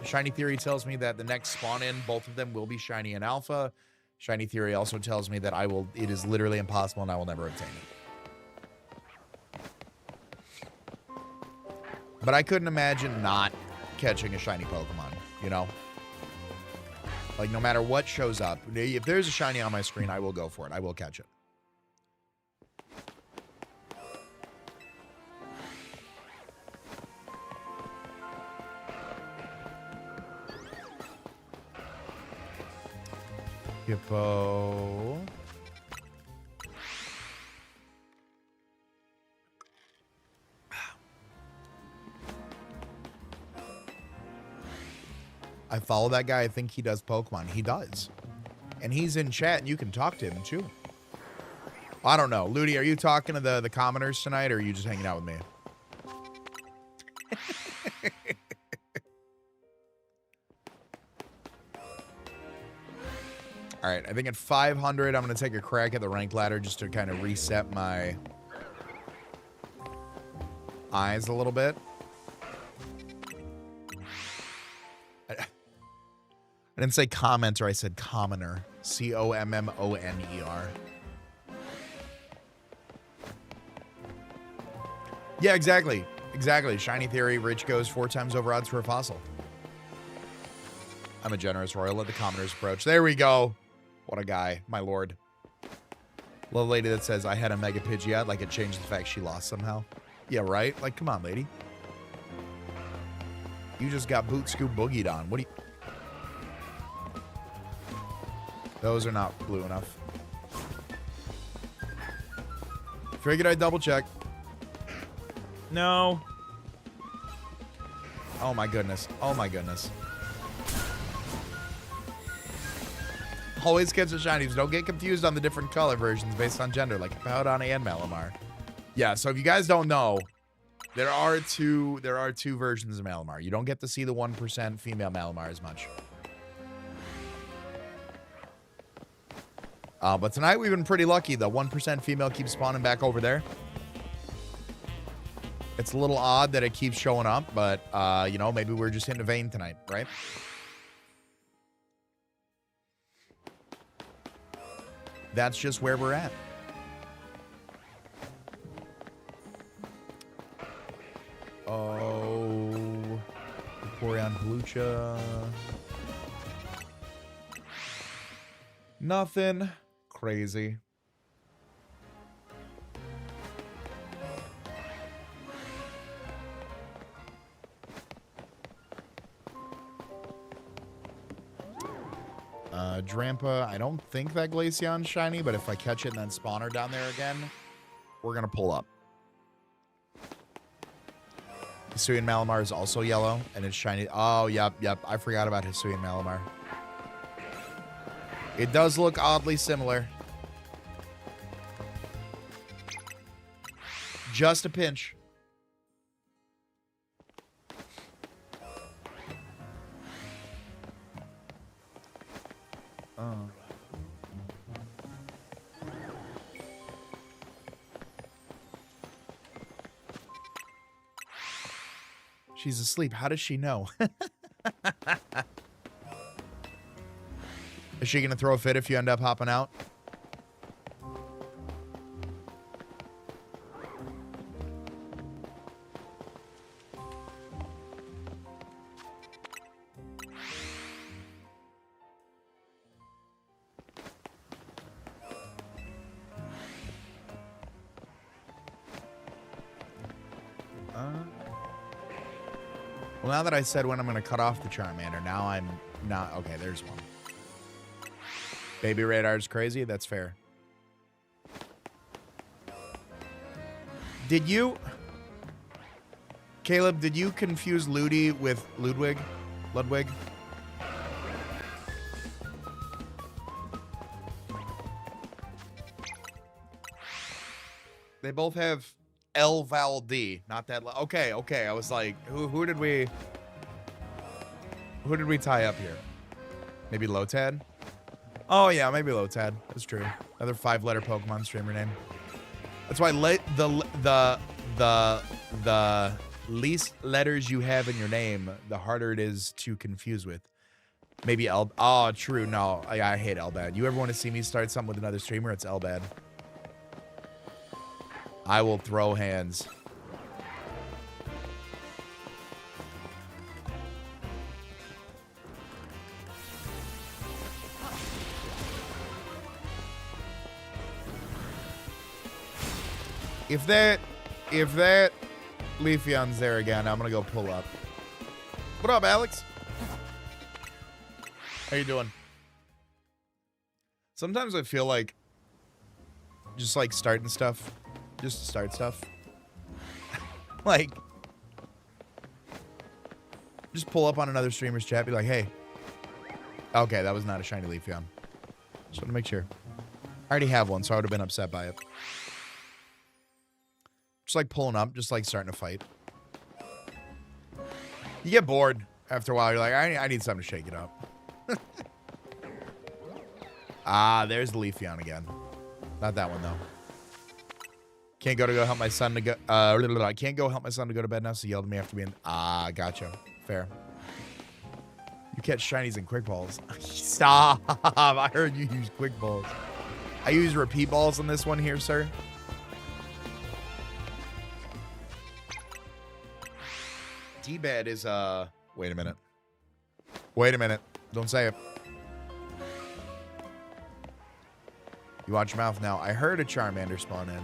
S2: Shiny Theory tells me that the next spawn-in, both of them will be Shiny and Alpha. Shiny Theory also tells me that it is literally impossible and I will never obtain it. But I couldn't imagine not catching a shiny Pokemon, you know? Like, no matter what shows up, if there's a shiny on my screen, I will go for it. I will catch it. Hippo. I follow that guy. I think he does Pokemon. He does. And he's in chat, and you can talk to him, too. I don't know. Ludi, are you talking to the commoners tonight, or are you just hanging out with me? All right, I think at 500, I'm going to take a crack at the rank ladder just to kind of reset my eyes a little bit. I didn't say commenter, I said commoner. C-O-M-M-O-N-E-R. Yeah, exactly. Exactly. Shiny Theory, Rich goes 4 times over odds for a fossil. I'm a generous royal. Let the commoners approach. There we go. What a guy, my lord. Little lady that says, I had a Mega Pidgeot, like it changed the fact she lost somehow. Yeah, right? Like, come on, lady. You just got boot scoop boogied on. What do you... Those are not blue enough. Figured I'd double check. No. Oh my goodness. Oh my goodness. Always catch the shinies. Don't get confused on the different color versions based on gender, like Powdon and Malamar. Yeah, so if you guys don't know, there are two versions of Malamar. You don't get to see the 1% female Malamar as much. But tonight we've been pretty lucky. The 1% female keeps spawning back over there. It's a little odd that it keeps showing up, but, you know, maybe we're just hitting a vein tonight, right? That's just where we're at. Oh, Vaporeon Halucha. Nothing crazy. Drampa, I don't think that Glaceon's shiny, but if I catch it and then spawn her down there again, we're going to pull up. Hisuian Malamar is also yellow, and it's shiny. Oh, yep. I forgot about Hisuian Malamar. It does look oddly similar. Just a pinch. Oh. She's asleep. How does she know? Is she going to throw a fit if you end up hopping out? Well, now that I said when I'm going to cut off the Charmander, now I'm not... Okay, there's one. Baby Radar's crazy. That's fair. Did you... Caleb, did you confuse Ludi with Ludwig? Ludwig? They both have L vowel D, not that. Okay. I was like, who did we tie up here? Maybe Lotad? Oh yeah, maybe Lotad. That's true. Another 5-letter Pokemon streamer name. That's why the least letters you have in your name, the harder it is to confuse with. Maybe L. Oh, true. No, I hate Elbad. You ever want to see me start something with another streamer? It's Elbad. I will throw hands. If that Leafeon's there again, I'm gonna go pull up. What up, Alex? How you doing? Sometimes I feel like just like starting stuff, just to start stuff. Like, just pull up on another streamer's chat, be like, hey. Okay, that was not a shiny Leafeon. Just want to make sure. I already have one, so I would have been upset by it. Just like pulling up, just like starting to fight. You get bored after a while. You're like, I need something to shake it up. Ah, there's the Leafeon again. Not that one, though. Can't go help my son to go. I can't go help my son to go to bed now, so he yelled at me after being. Ah, gotcha. Fair. You catch shinies and quick balls. Stop. I heard you use quick balls. I use repeat balls on this one here, sir. CBAD is, wait a minute. Wait a minute. Don't say it. You watch your mouth now. I heard a Charmander spawn in.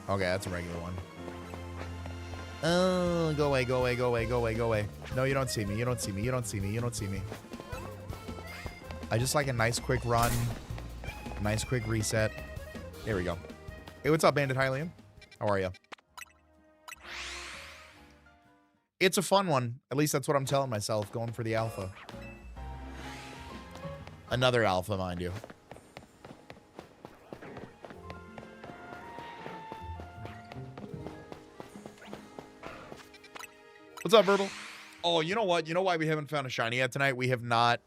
S2: Okay, that's a regular one. Oh, go away, go away, go away, go away, go away. No, you don't see me. You don't see me. You don't see me. You don't see me. I just like a nice quick run. Nice quick reset. There we go. Hey, what's up, Bandit Hylium? How are you? It's a fun one. At least that's what I'm telling myself, going for the alpha. Another alpha, mind you. What's up, Verbal? Oh, you know what? You know why we haven't found a shiny yet tonight? We have not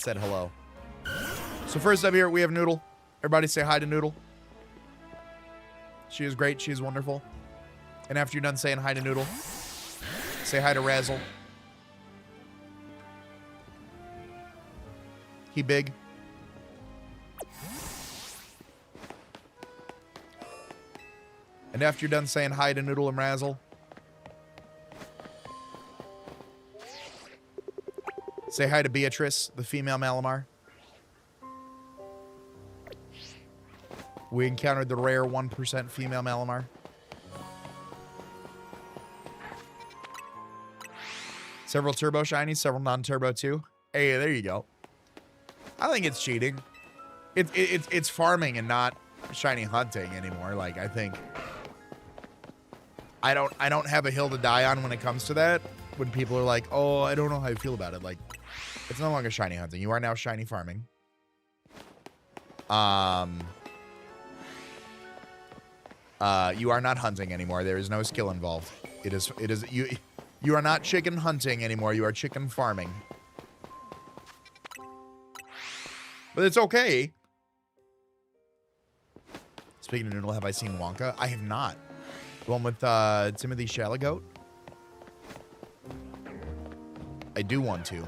S2: said hello. So first up here, we have Noodle. Everybody say hi to Noodle. She is great. She is wonderful. And after you're done saying hi to Noodle, say hi to Razzle. He big. And after you're done saying hi to Noodle and Razzle, say hi to Beatrice, the female Malamar. We encountered the rare 1% female Malamar. Several turbo shinies, several non-turbo too. Hey, there you go. I think it's cheating. It's farming and not shiny hunting anymore. Like, I think I don't have a hill to die on when it comes to that. When people are like, oh, I don't know how you feel about it. Like, it's no longer shiny hunting. You are now shiny farming. You are not hunting anymore. There is no skill involved. You are not chicken hunting anymore. You are chicken farming. But it's okay. Speaking of Noodle, have I seen Wonka? I have not. The one with Timothy Chalamet? I do want to.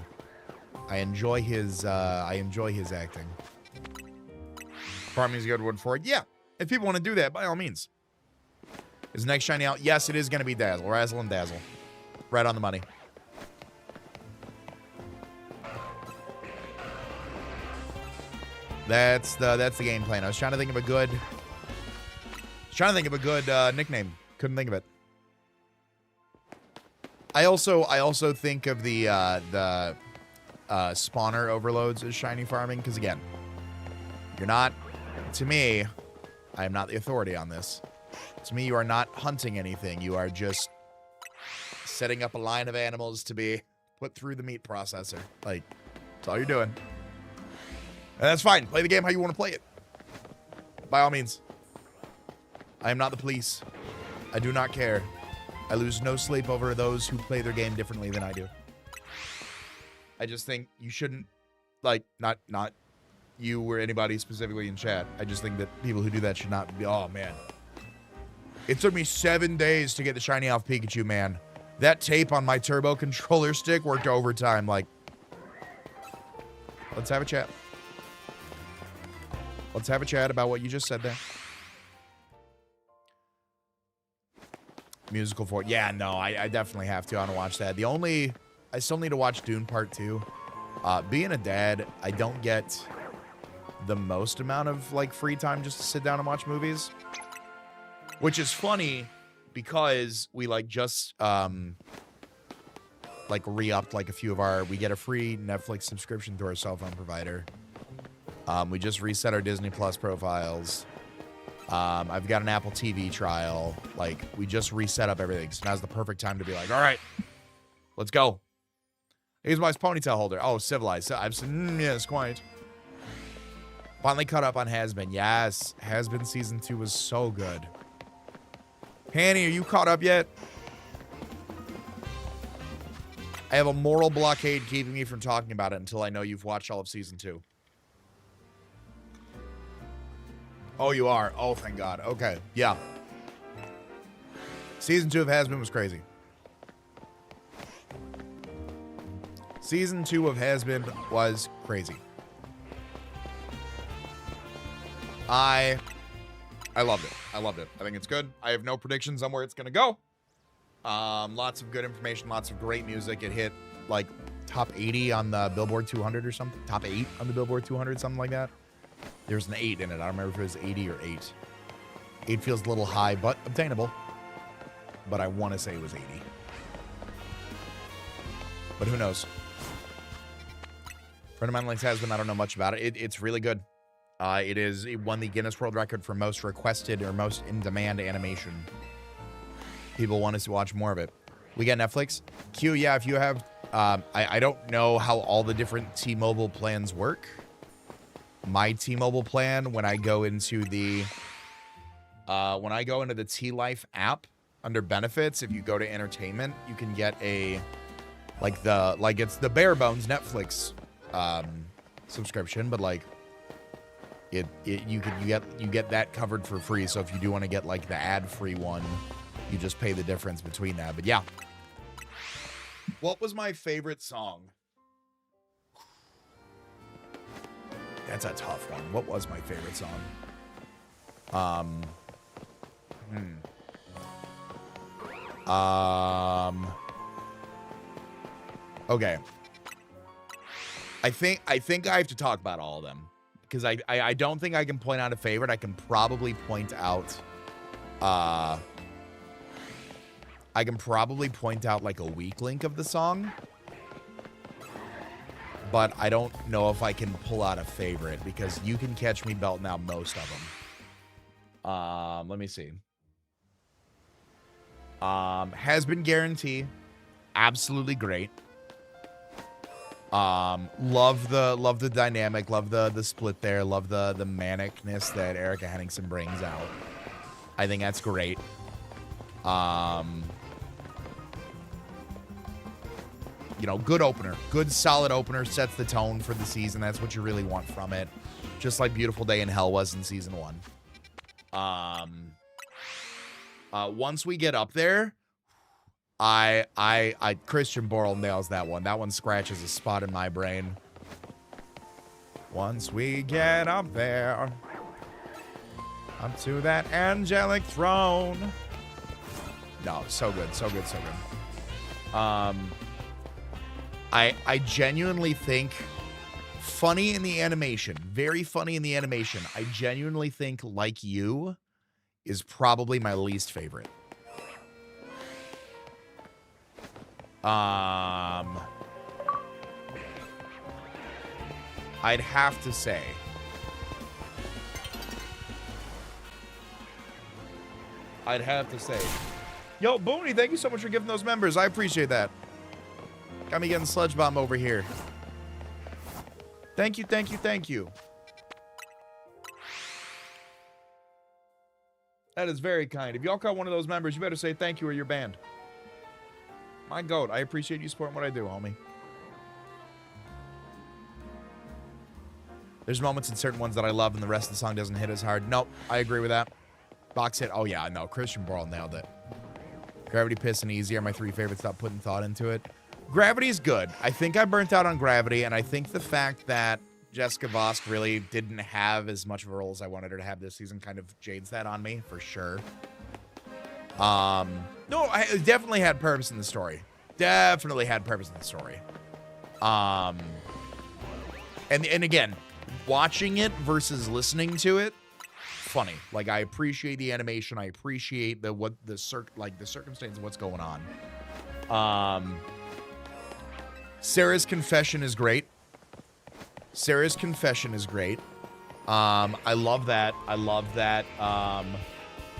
S2: I enjoy his acting. Farming is a good word for it. Yeah. If people want to do that, by all means. Is next shiny out? Yes, it is going to be Dazzle. Razzle and Dazzle. Right on the money. That's the game plan. I was trying to think of a good nickname. Couldn't think of it. I also think of the spawner overloads as shiny farming, because again, you're not, to me, I am not the authority on this. To me, you are not hunting anything. You are just setting up a line of animals to be put through the meat processor. Like, that's all you're doing. And that's fine. Play the game how you want to play it. By all means. I am not the police. I do not care. I lose no sleep over those who play their game differently than I do. I just think you shouldn't, like, not you or anybody specifically in chat. I just think that people who do that should not be, oh, man. It took me 7 days to get the shiny off Pikachu, man. That tape on my turbo controller stick worked overtime. Like, let's have a chat. Let's have a chat about what you just said there. Musical for it. Yeah, no, I definitely have to. I want to watch that. I still need to watch Dune Part 2. Being a dad, I don't get the most amount of, like, free time just to sit down and watch movies. Which is funny because we, like, just like re-upped like a few of our, we get a free Netflix subscription through our cell phone provider. We just reset our Disney Plus profiles. I've got an Apple TV trial. Like, we just reset up everything. So now's the perfect time to be like, all right, let's go. Here's my ponytail holder. Oh, civilized. So I've seen, yes, quite. Finally caught up on Has-Been. Yes, Has-Been season 2 was so good. Hanny, are you caught up yet? I have a moral blockade keeping me from talking about it until I know you've watched all of season 2. Oh, you are? Oh, thank God. Okay, yeah. Season 2 of Has-Been was crazy. Season 2 of Has-Been was crazy. I loved it. I loved it. I think it's good. I have no predictions on where it's going to go. Lots of good information, lots of great music. It hit like top 80 on the Billboard 200 or something. Top 8 on the Billboard 200, something like that. There's an 8 in it. I don't remember if it was 80 or 8. 8 feels a little high, but obtainable. But I want to say it was 80. But who knows? Friend of mine likes Has-Been. I don't know much about it. It's really good. It won the Guinness World Record for most requested or most in-demand animation. People want us to watch more of it. We got Netflix. Q, yeah, if you have... I don't know how all the different T-Mobile plans work. My T-Mobile plan, when I go into the T-Life app under benefits, if you go to entertainment, you can get a it's the bare bones Netflix subscription, but like you get that covered for free. So if you do want to get like the ad-free one, you just pay the difference between that. But yeah. What was my favorite song? That's a tough one. What was my favorite song? Okay. I think I have to talk about all of them because I don't think I can point out a favorite. I can probably point out like a weak link of the song. But I don't know if I can pull out a favorite because you can catch me belting out most of them. Let me see. Has-Been Guarantee. Absolutely great. Love the dynamic, love the split there, love the manicness that Erica Henningsen brings out. I think that's great. You know, good opener. Good, solid opener. Sets the tone for the season. That's what you really want from it. Just like Beautiful Day in Hell was in season 1. Once we get up there, Christian Borle nails that one. That one scratches a spot in my brain. Once we get up there, up to that angelic throne. No, so good, so good, so good. I genuinely think funny in the animation, very funny in the animation. I genuinely think Like You is probably my least favorite. I'd have to say yo, Booney, thank you so much for giving those members. I appreciate that. Got me getting sludge bomb over here. Thank you, thank you, thank you. That is very kind. If y'all caught one of those members, you better say thank you or you're banned. My goat, I appreciate you supporting what I do, homie. There's moments in certain ones that I love and the rest of the song doesn't hit as hard. Nope, I agree with that. Box hit. Oh, yeah, no. Christian Borle nailed it. Gravity, Piss, and Easy are my 3 favorites. Stop putting thought into it. Gravity's good. I think I burnt out on Gravity, and I think the fact that Jessica Vosk really didn't have as much of a role as I wanted her to have this season kind of jades that on me, for sure. No, I definitely had purpose in the story. Definitely had purpose in the story. And again, watching it versus listening to it, funny. Like, I appreciate the animation. I appreciate the circumstance of what's going on. Sarah's confession is great. Sarah's confession is great. I love that. I love that.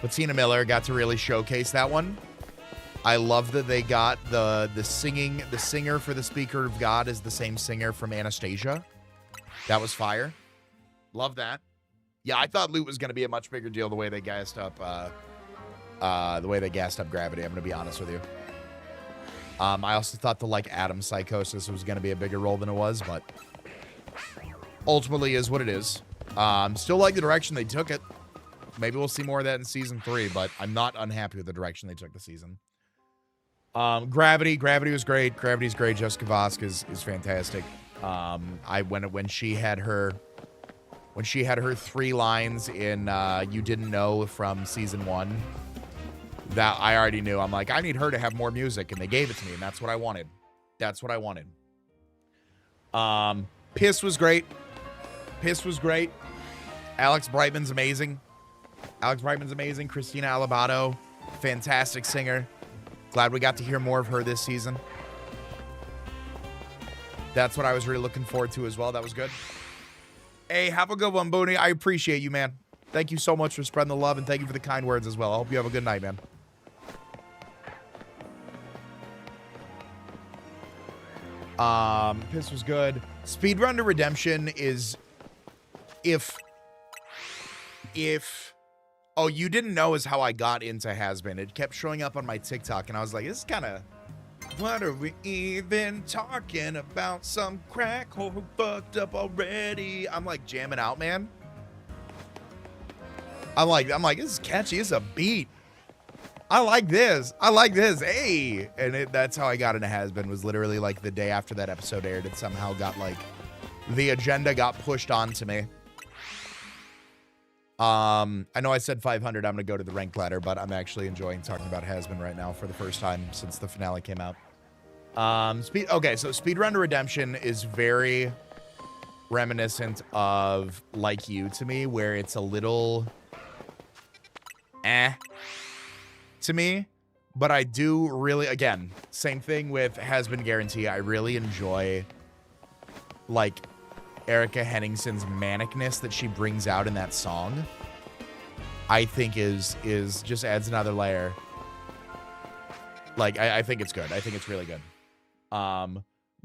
S2: Bettina Miller got to really showcase that one. I love that they got the singer for the Speaker of God is the same singer from Anastasia. That was fire. Love that. Yeah, I thought Loot was going to be a much bigger deal the way they gassed up Gravity. I'm going to be honest with you. I also thought the like Atom Psychosis was going to be a bigger role than it was, but ultimately is what it is. Still like the direction they took it. Maybe we'll see more of that in season 3, but I'm not unhappy with the direction they took the season. Gravity was great. Gravity's great. Jessica Vosk is fantastic. When she had her 3 lines in You Didn't Know from season 1, that I already knew. I'm like, I need her to have more music, and they gave it to me, and that's what I wanted. That's what I wanted. Piss was great. Alex Brightman's amazing. Christina Alabato, fantastic singer. Glad we got to hear more of her this season. That's what I was really looking forward to as well. That was good. Hey, have a good one, Booney. I appreciate you, man. Thank you so much for spreading the love, and thank you for the kind words as well. I hope you have a good night, man. Piss was good. Speedrun to Redemption is oh, You Didn't Know is how I got into Has-Been. It kept showing up on my TikTok, and I was like, this is kind of, what are we even talking about? Some crack whore fucked up already. I'm like jamming out, man. I'm like, this is catchy. It's a beat. I like this. Hey. And that's how I got into Has-Been, was literally like the day after that episode aired. It somehow got like, the agenda got pushed onto me. I know I said 500. I'm going to go to the ranked ladder, but I'm actually enjoying talking about Has-Been right now for the first time since the finale came out. Okay, so Speedrun to Redemption is very reminiscent of Like You to me, where it's a little to me, but I do really, again, same thing with Has-Been Guarantee. I really enjoy like Erica Henningsen's manicness that she brings out in that song. I think is just adds another layer. Like, I think it's good. I think it's really good.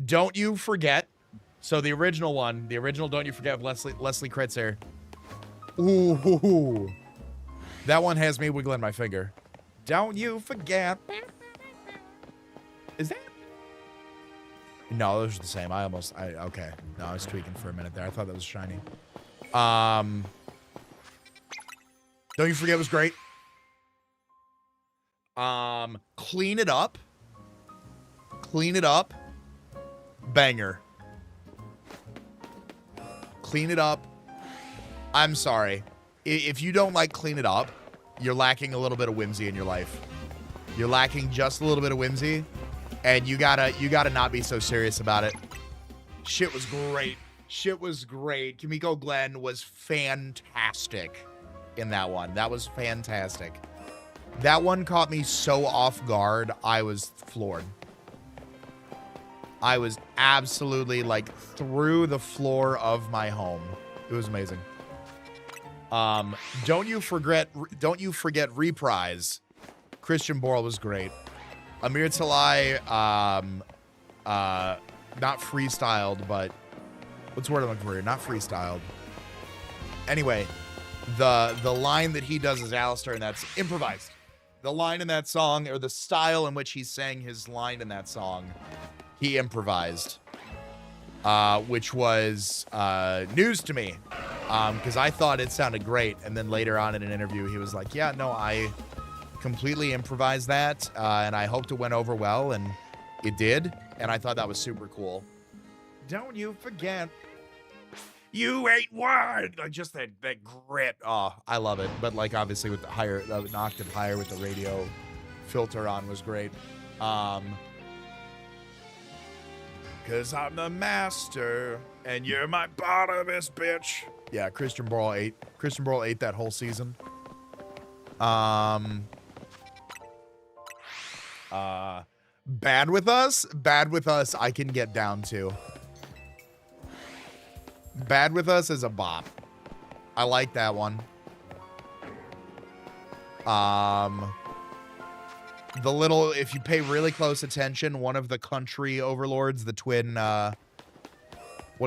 S2: Don't You Forget. So the original Don't You Forget of Leslie Kritzer. Ooh. That one has me wiggling my finger. Don't you forget. Is that? No, those are the same. Okay. No, I was tweaking for a minute there. I thought that was shiny. Don't You Forget was great. Clean It Up. Banger. Clean It Up. I'm sorry. If you don't like Clean It Up, you're lacking a little bit of whimsy in your life. You're lacking just a little bit of whimsy, and you gotta not be so serious about it. Shit was great. Kimiko Glenn was fantastic in that one. That was fantastic. That one caught me so off guard. I was floored. I was absolutely like through the floor of my home. It was amazing. Don't You Forget Reprise. Christian Borle was great. Amir Talai, not freestyled, but what's the word I'm looking for here? Not freestyled. Anyway, the line that he does as Alistair, and that's improvised. The line in that song, or the style in which he sang his line in that song, he improvised, which was news to me, because I thought it sounded great. And then later on in an interview, he was like, yeah, no, I completely improvised that, and I hoped it went over well, and it did. And I thought that was super cool. Don't you forget. You ain't one. Like, just that grit. Oh, I love it. But like, obviously with the higher, an octave higher with the radio filter on was great. Cause I'm the master and you're my bottomest bitch. Yeah, Christian Borle ate that whole season. Bad with Us? Bad with Us, I can get down to. Bad with Us is a bop. I like that one. The little, if you pay really close attention, one of the country overlords, the twin, what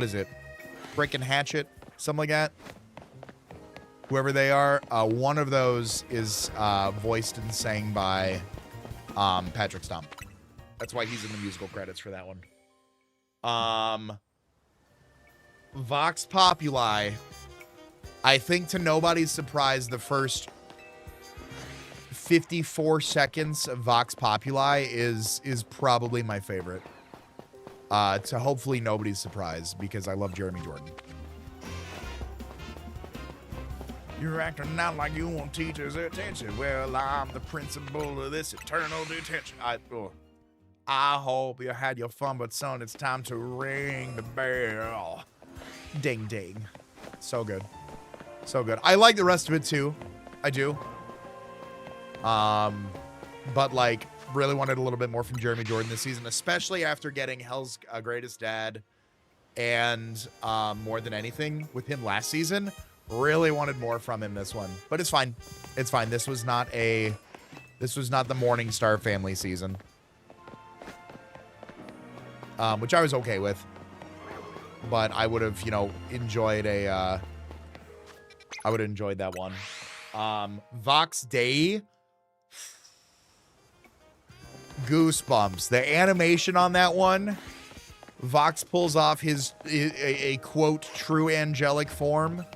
S2: is it? Frickin' Hatchet? Something like that? Whoever they are, one of those is voiced and sang by Patrick Stump. That's why he's in the musical credits for that one. Vox Populi. I think to nobody's surprise, the first 54 seconds of Vox Populi is probably my favorite. To hopefully nobody's surprise, because I love Jeremy Jordan. You're acting out like you want teachers' attention. Well, I'm the principal of this eternal detention. I hope you had your fun, but son, it's time to ring the bell. Ding, ding. So good. So good. I like the rest of it, too. I do. But, like, really wanted a little bit more from Jeremy Jordan this season, especially after getting Hell's Greatest Dad and More Than Anything with him last season. Really wanted more from him this one. But it's fine. It's fine. This was not the Morningstar family season. Which I was okay with. But I would have, enjoyed I would have enjoyed that one. Vox Day. Goosebumps. The animation on that one. Vox pulls off a quote, true angelic form.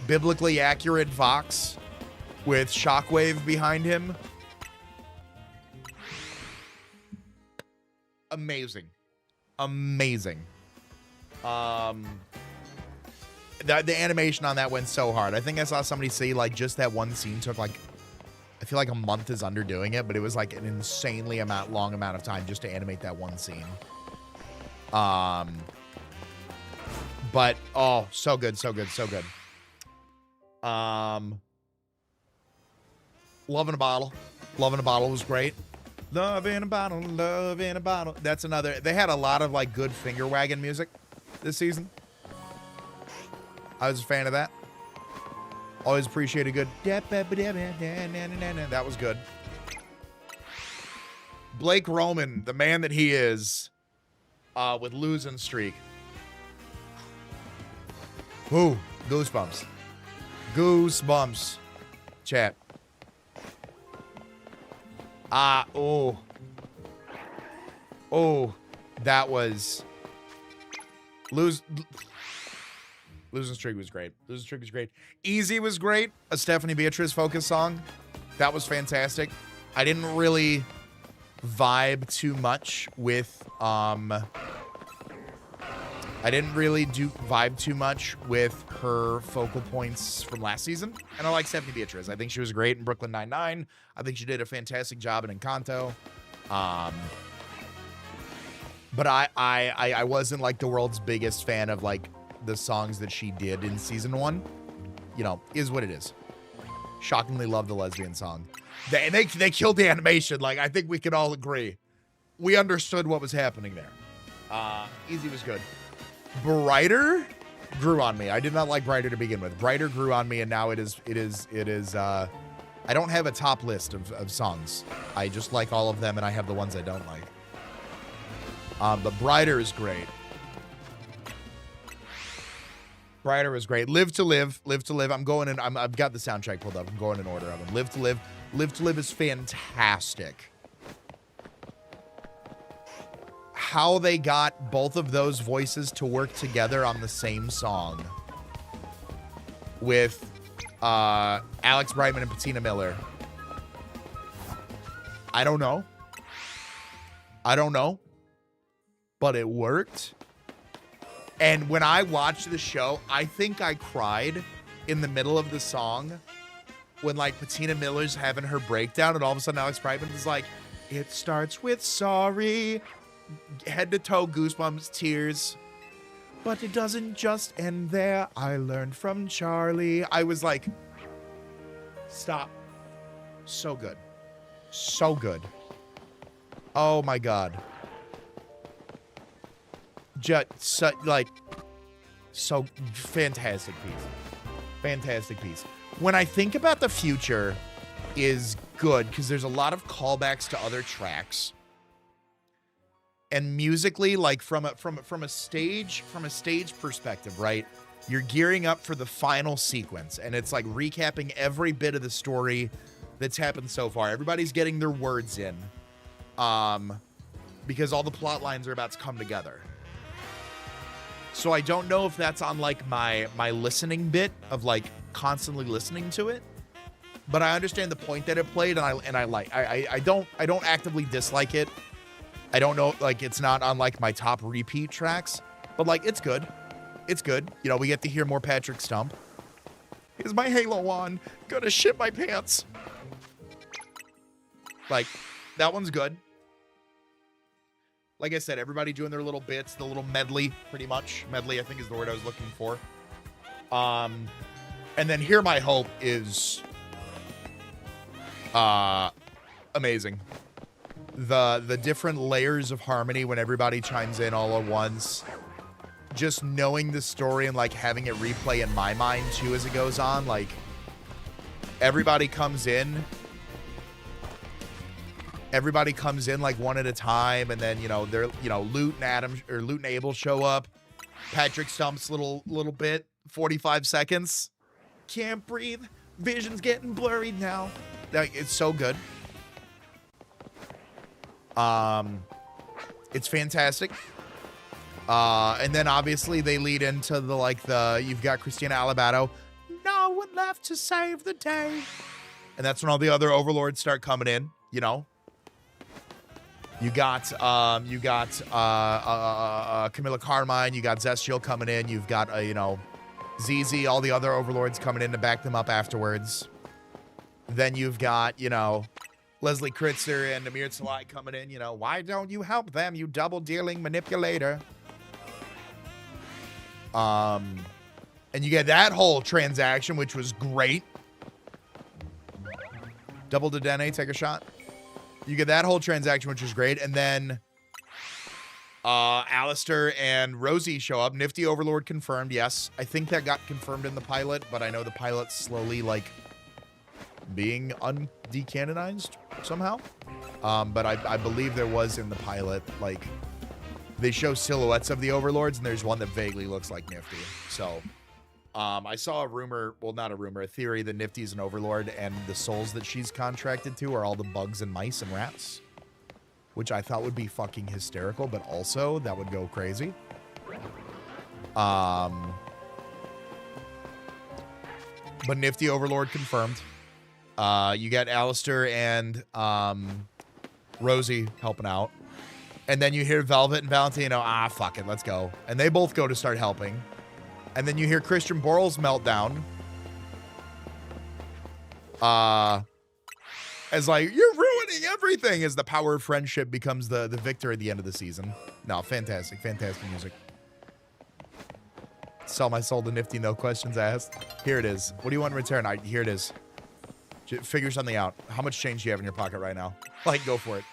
S2: Biblically accurate Vox with Shockwave behind him. Amazing. Amazing. The animation on that went so hard. I think I saw somebody say, like, just that one scene took, like, I feel like a month is underdoing it, but it was, like, an insanely long amount of time just to animate that one scene. But, oh, so good, so good, so good. Love in a Bottle. Love in a Bottle was great. Love in a Bottle, Love in a Bottle. That's another. They had a lot of, like, good finger wagging music this season. I was a fan of that. Always appreciate a good. That was good. Blake Roman, the man that he is, with Losing Streak. Ooh, goosebumps. Goosebumps. Chat. Oh, that was Losing Streak was great. Losing Streak was great. Easy was great. A Stephanie Beatriz focus song. That was fantastic. I didn't really vibe too much with her focal points from last season. And I like Stephanie Beatriz. I think she was great in Brooklyn Nine-Nine. I think she did a fantastic job in Encanto. But I wasn't like the world's biggest fan of like the songs that she did in season 1. Is what it is. Shockingly love the lesbian song. They killed the animation. Like, I think we could all agree. We understood what was happening there. Easy was good. Brighter grew on me. I did not like Brighter to begin with. Brighter grew on me, and now it is I don't have a top list of songs. I just like all of them, and I have the ones I don't like. But Brighter is great. Brighter was great. Live to Live. I've got the soundtrack pulled up. I'm going in order of them. Live to Live. Live to Live is fantastic. How they got both of those voices to work together on the same song with Alex Brightman and Patina Miller. I don't know. But it worked. And when I watched the show, I think I cried in the middle of the song when, like, Patina Miller's having her breakdown, and all of a sudden Alex Brightman is like, it starts with sorry, head to toe, goosebumps, tears. But it doesn't just end there. I learned from Charlie. I was like, stop. So good. So good. Oh my god. Just so fantastic piece. Fantastic piece. When I think about the future is good because there's a lot of callbacks to other tracks. And musically, like from a stage perspective, right? You're gearing up for the final sequence, and it's like recapping every bit of the story that's happened so far. Everybody's getting their words in, because all the plot lines are about to come together. So I don't know if that's on like my listening bit of like constantly listening to it, but I understand the point that it played, and I don't actively dislike it. I don't know, like, it's not on, like, my top repeat tracks, but, like, it's good. It's good. You know, we get to hear more Patrick Stump. Is my Halo on? Gonna shit my pants. Like, that one's good. Like I said, everybody doing their little bits, the little medley, pretty much. Medley, I think, is the word I was looking for. And then Hear My Hope is amazing. The different layers of harmony when everybody chimes in all at once. Just knowing the story and like having it replay in my mind too as it goes on. Like everybody comes in like one at a time, and then they're Loot and Abel show up. Patrick Stump's little bit, 45 seconds. Can't breathe. Vision's getting blurry now. Like, it's so good. It's fantastic. And then obviously they lead into you've got Christina Alibato, no one left to save the day. And that's when all the other overlords start coming in, You got Camilla Carmine, you got Zestial coming in, you've got ZZ, all the other overlords coming in to back them up afterwards. Then you've got, Leslie Kritzer and Amir Salai coming in, why don't you help them, you double-dealing manipulator? And you get that whole transaction, which was great. Double to Dene, take a shot. You get that whole transaction, which was great. And then Alistair and Rosie show up. Nifty Overlord confirmed, yes. I think that got confirmed in the pilot, but I know the pilot's slowly, being undecanonized somehow. But I believe there was in the pilot, they show silhouettes of the overlords, and there's one that vaguely looks like Nifty. So I saw a rumor, well, not a rumor, a theory that Nifty's an overlord, and the souls that she's contracted to are all the bugs and mice and rats, which I thought would be fucking hysterical, but also that would go crazy. But Nifty Overlord confirmed. You got Alistair and Rosie helping out. And then you hear Velvet and Valentino, fuck it, let's go. And they both go to start helping. And then you hear Christian Borle's meltdown. As you're ruining everything, as the power of friendship becomes the victor at the end of the season. No, fantastic music. Sell my soul to Nifty, no questions asked. Here it is. What do you want in return? Here it is. Figure something out. How much change do you have in your pocket right now? Go for it.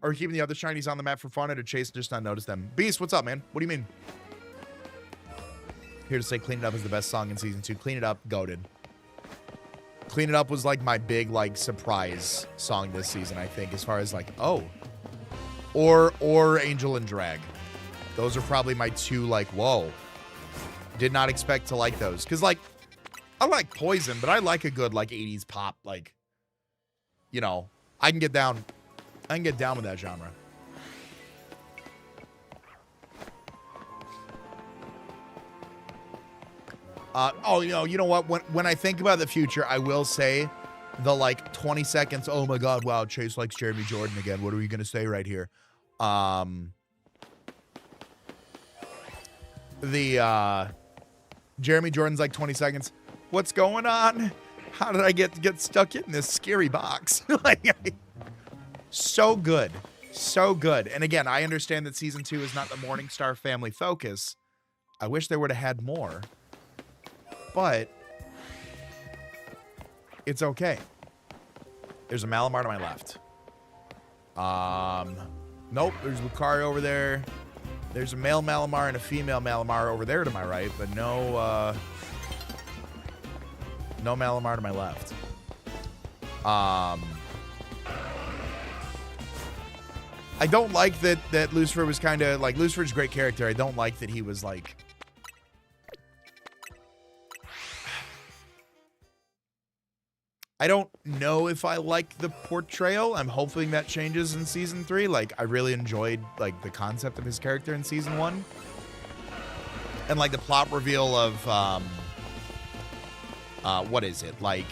S2: Are we keeping the other shinies on the map for fun, or to chase and just not notice them? Beast, what's up, man? What do you mean? Here to say Clean It Up is the best song in Season 2. Clean It Up, goated. Clean It Up was, my big, surprise song this season, I think, as far as, oh. Or Angel and Drag. Those are probably my two, whoa. Did not expect to like those. Because, I like Poison, but I like a good, 80s pop, I can get down with that genre. You know what? When I think about the future, I will say the 20 seconds. Oh my God! Wow, Chase likes Jeremy Jordan again. What are we gonna say right here? Jeremy Jordan's 20 seconds. What's going on? How did I get stuck in this scary box? So good. So good. And again, I understand that Season 2 is not the Morningstar family focus. I wish they would have had more. But it's okay. There's a Malamar to my left. Nope, there's Lucario over there. There's a male Malamar and a female Malamar over there to my right, but no Malamar to my left. I don't like that Lucifer was kind of like, Lucifer's a great character. I don't like that he was like, I don't know if I like the portrayal. I'm hoping that changes in season 3. Like, I really enjoyed like the concept of his character in season 1. And like the plot reveal of what is it? Like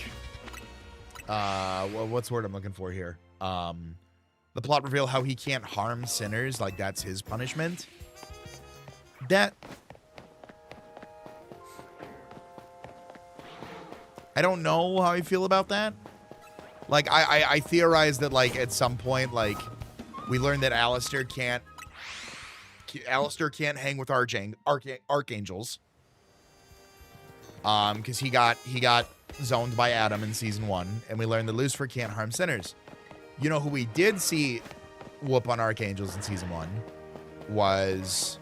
S2: what's the word I'm looking for here? The plot reveal how he can't harm sinners, like that's his punishment. That I don't know how I feel about that. Like, I theorize that, like, at some point, like, we learned that Alistair can't hang with archangels. Because he got zoned by Adam in season 1, and we learned that Lucifer can't harm sinners. You know who we did see whoop on archangels in season 1 was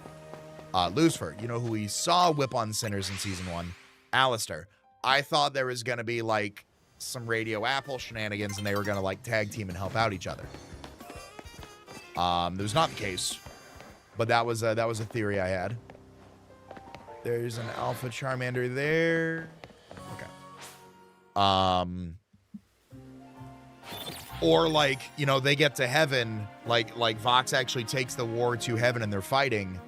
S2: Lucifer. You know who we saw whip on sinners in season 1? Alistair. I thought there was going to be, like, some Radio Apple shenanigans, and they were going to, like, tag team and help out each other. That was not the case, but that was a theory I had. There's an Alpha Charmander there. Okay. Or, like, you know, they get to heaven, like Vox actually takes the war to heaven, and they're fighting,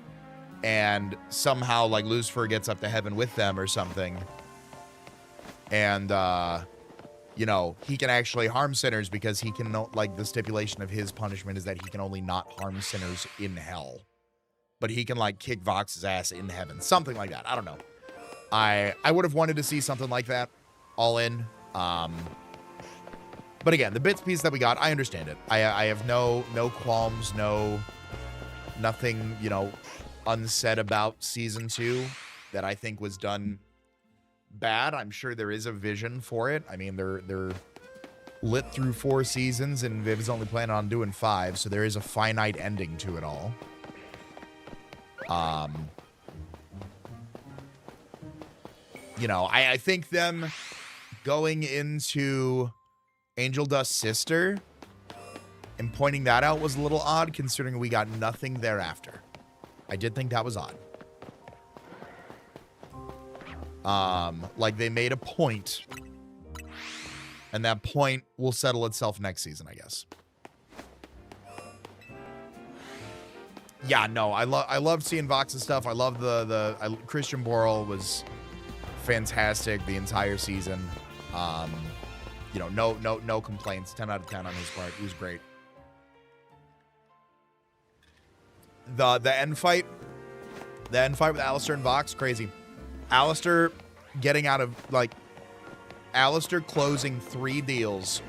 S2: and somehow, like, Lucifer gets up to heaven with them or something. And, you know, he can actually harm sinners because he can, like, the stipulation of his punishment is that he can only not harm sinners in hell. But he can, like, kick Vox's ass in heaven. Something like that. I don't know. I would have wanted to see something like that. All in. But again, the bits piece that we got, I understand it. I have no qualms, nothing, you know, unsaid about season 2 that I think was done bad. I'm sure there is a vision for it. I mean, they're lit through 4 seasons, and Viv's only planning on doing 5, so there is a finite ending to it all. You know, I think them going into Angel Dust's sister and pointing that out was a little odd, considering we got nothing thereafter. I did think that was odd. Like, they made a point, and that point will settle itself next season, I guess. Yeah, no, I love seeing Vox's stuff. I love Christian Borle was fantastic the entire season. You know, no complaints. 10 out of 10 on his part. He was great. The end fight with Alistair and Vox, crazy. Alistair getting out of, like, Alistair closing 3 deals.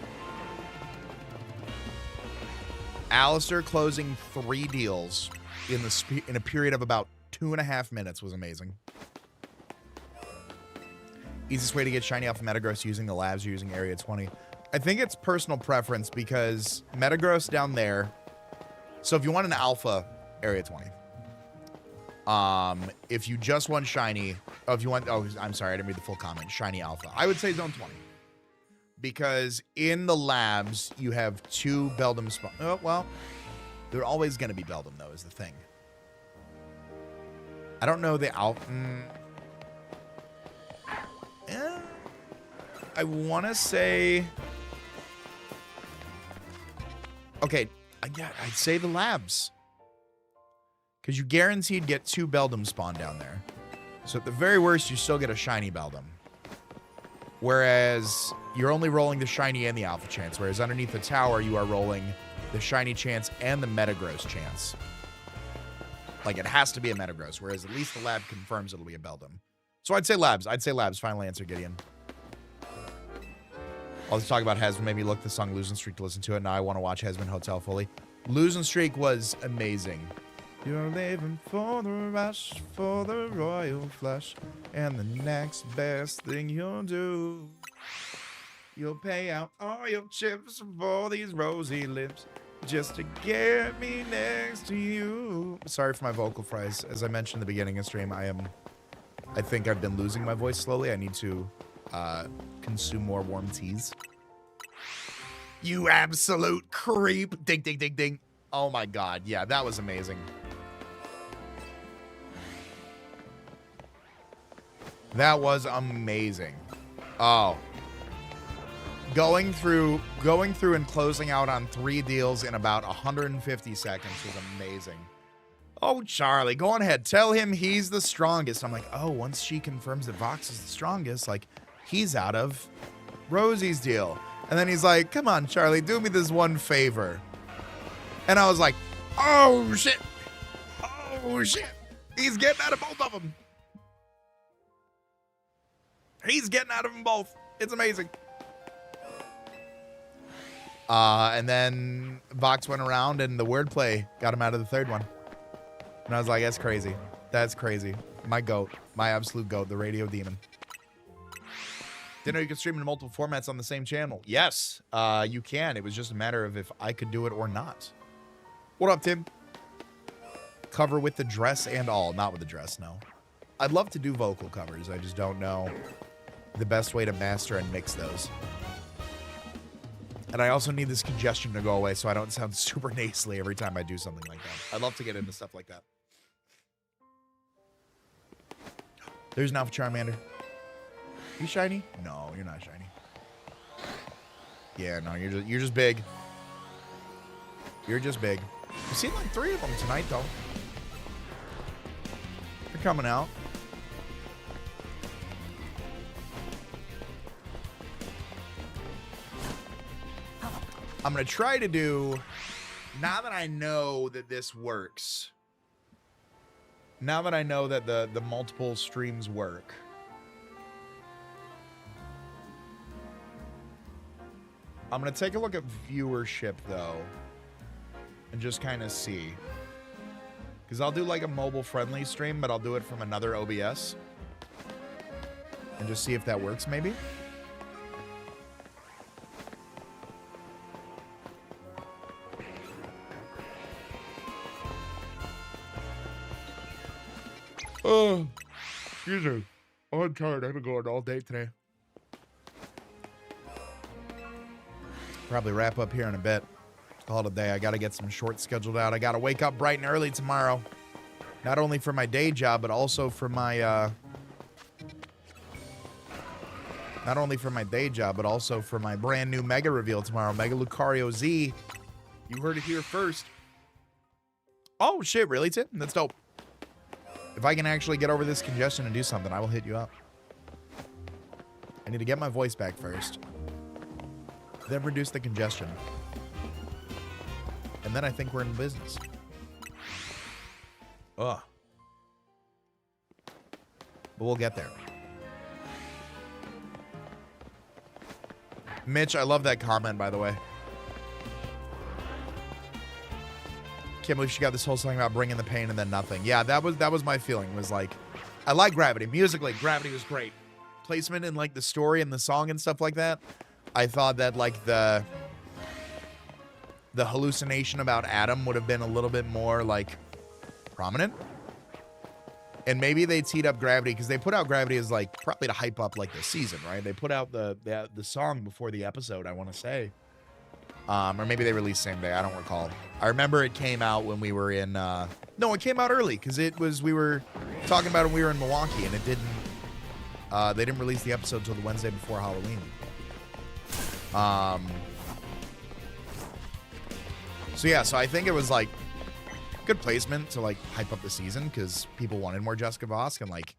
S2: Alistair closing 3 deals in a period of about 2.5 minutes was amazing. Easiest way to get shiny off of Metagross using the labs or using Area 20. I think it's personal preference because Metagross down there. So if you want an alpha, Area 20. If you just want shiny, I'm sorry, I didn't read the full comment. Shiny alpha. I would say zone 20. Because in the labs, you have 2 Beldum spawn. Oh, well, they're always going to be Beldum, though, is the thing. I don't know the alpha. I want to say... Okay, yeah, I'd say the labs. Because you guaranteed get 2 Beldum spawn down there. So at the very worst, you still get a shiny Beldum. Whereas you're only rolling the shiny and the alpha chance. Whereas underneath the tower, you are rolling the shiny chance and the Metagross chance. Like, it has to be a Metagross. Whereas at least the lab confirms it'll be a Beldum. So I'd say labs. Final answer, Gideon. All this talk about Hesman made me look the song Losing Streak to listen to it. Now I want to watch Hesman Hotel fully. Losing Streak was amazing. You're living for the rush, for the royal flush, and the next best thing you'll do. You'll pay out all your chips for these rosy lips. just to get me next to you. Sorry for my vocal fries. As I mentioned in the beginning of stream, I think I've been losing my voice slowly. I need to consume more warm teas. You absolute creep. Ding, ding, ding, ding. Oh my God. Yeah, that was amazing. That was amazing. Oh. Going through and closing out on 3 deals in about 150 seconds was amazing. Oh, Charlie, go on ahead. Tell him he's the strongest. I'm like, oh, once she confirms that Vox is the strongest, like, he's out of Rosie's deal. And then he's like, come on, Charlie, do me this one favor. And I was like, oh, shit. Oh, shit. He's getting out of both of them. He's getting out of them both. It's amazing. And then Vox went around and the wordplay got him out of the 3rd one. And I was like, that's crazy. That's crazy. My goat. My absolute goat. The radio demon. Didn't know you could stream in multiple formats on the same channel. Yes, you can. It was just a matter of if I could do it or not. What up, Tim? Cover with the dress and all. Not with the dress, no. I'd love to do vocal covers. I just don't know the best way to master and mix those. And I also need this congestion to go away so I don't sound super nasally every time I do something like that. I'd love to get into stuff like that. There's an Alpha Charmander. You shiny? No, you're not shiny. Yeah, no, you're just big. You're just big. I've seen like 3 of them tonight, though. They're coming out. I'm going to try to do, now that I know that this works, now that I know that the multiple streams work, I'm going to take a look at viewership, though, and just kind of see. Because I'll do like a mobile-friendly stream, but I'll do it from another OBS. And just see if that works, maybe. Oh, excuse me. I'm tired. I've been going all day today. Probably wrap up here in a bit. Call it a day. I got to get some shorts scheduled out. I got to wake up bright and early tomorrow. Not only for my day job, but also for my, not only for my day job, but also for my brand new Mega reveal tomorrow. Mega Lucario Z. You heard it here first. Oh, shit. Really, Tim? That's dope. If I can actually get over this congestion and do something, I will hit you up. I need to get my voice back first. Then reduce the congestion. And then I think we're in business. Ugh. But we'll get there. Mitch, I love that comment, by the way. Can't believe she got this whole song about bringing the pain and then nothing. Yeah, that was my feeling. Was like, I like Gravity. Musically, Gravity was great. Placement in like the story and the song and stuff like that. I thought that like the hallucination about Adam would have been a little bit more like prominent. And maybe they teed up Gravity because they put out Gravity as like probably to hype up like the season, right? They put out the song before the episode, I want to say. Or maybe they released same day. I don't recall. I remember it came out when we were in... no, it came out early because we were talking about it when we were in Milwaukee, and it didn't... they didn't release the episode until the Wednesday before Halloween. So yeah, so I think it was like good placement to like hype up the season because people wanted more Jessica Vosk, and like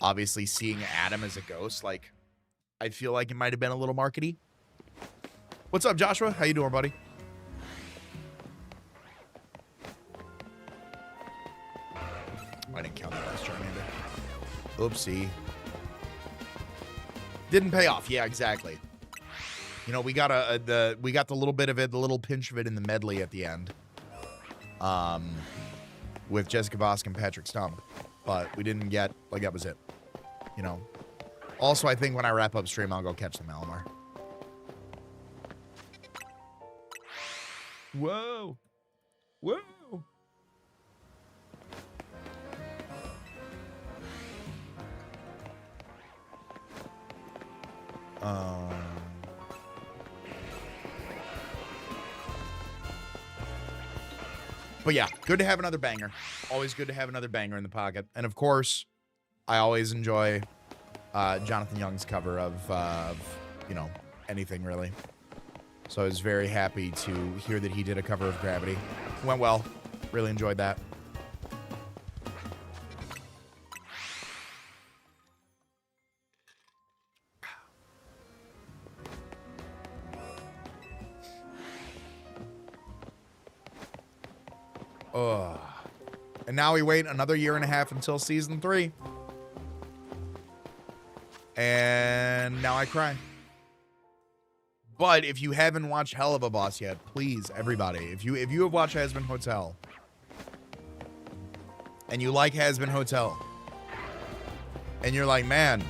S2: obviously seeing Adam as a ghost, like I feel like it might have been a little markety. What's up, Joshua? How you doing, buddy? I didn't count that last Charmander. Oopsie. Didn't pay off. Yeah, exactly. You know, we got the little bit of it, the little pinch of it in the medley at the end. With Jessica Vosk and Patrick Stump. But we didn't get, like, that was it. You know. Also, I think when I wrap up stream, I'll go catch the Malamar. Whoa. Whoa. But yeah, good to have another banger. Always good to have another banger in the pocket. And of course, I always enjoy Jonathan Young's cover of you know, anything really. So I was very happy to hear that he did a cover of Gravity. Went well. Really enjoyed that. And now we wait another year and a half until season 3. And now I cry. But if you haven't watched Hell of a Boss yet, please, everybody, if you have watched Hazbin Hotel and you like Hazbin Hotel and you're like, man,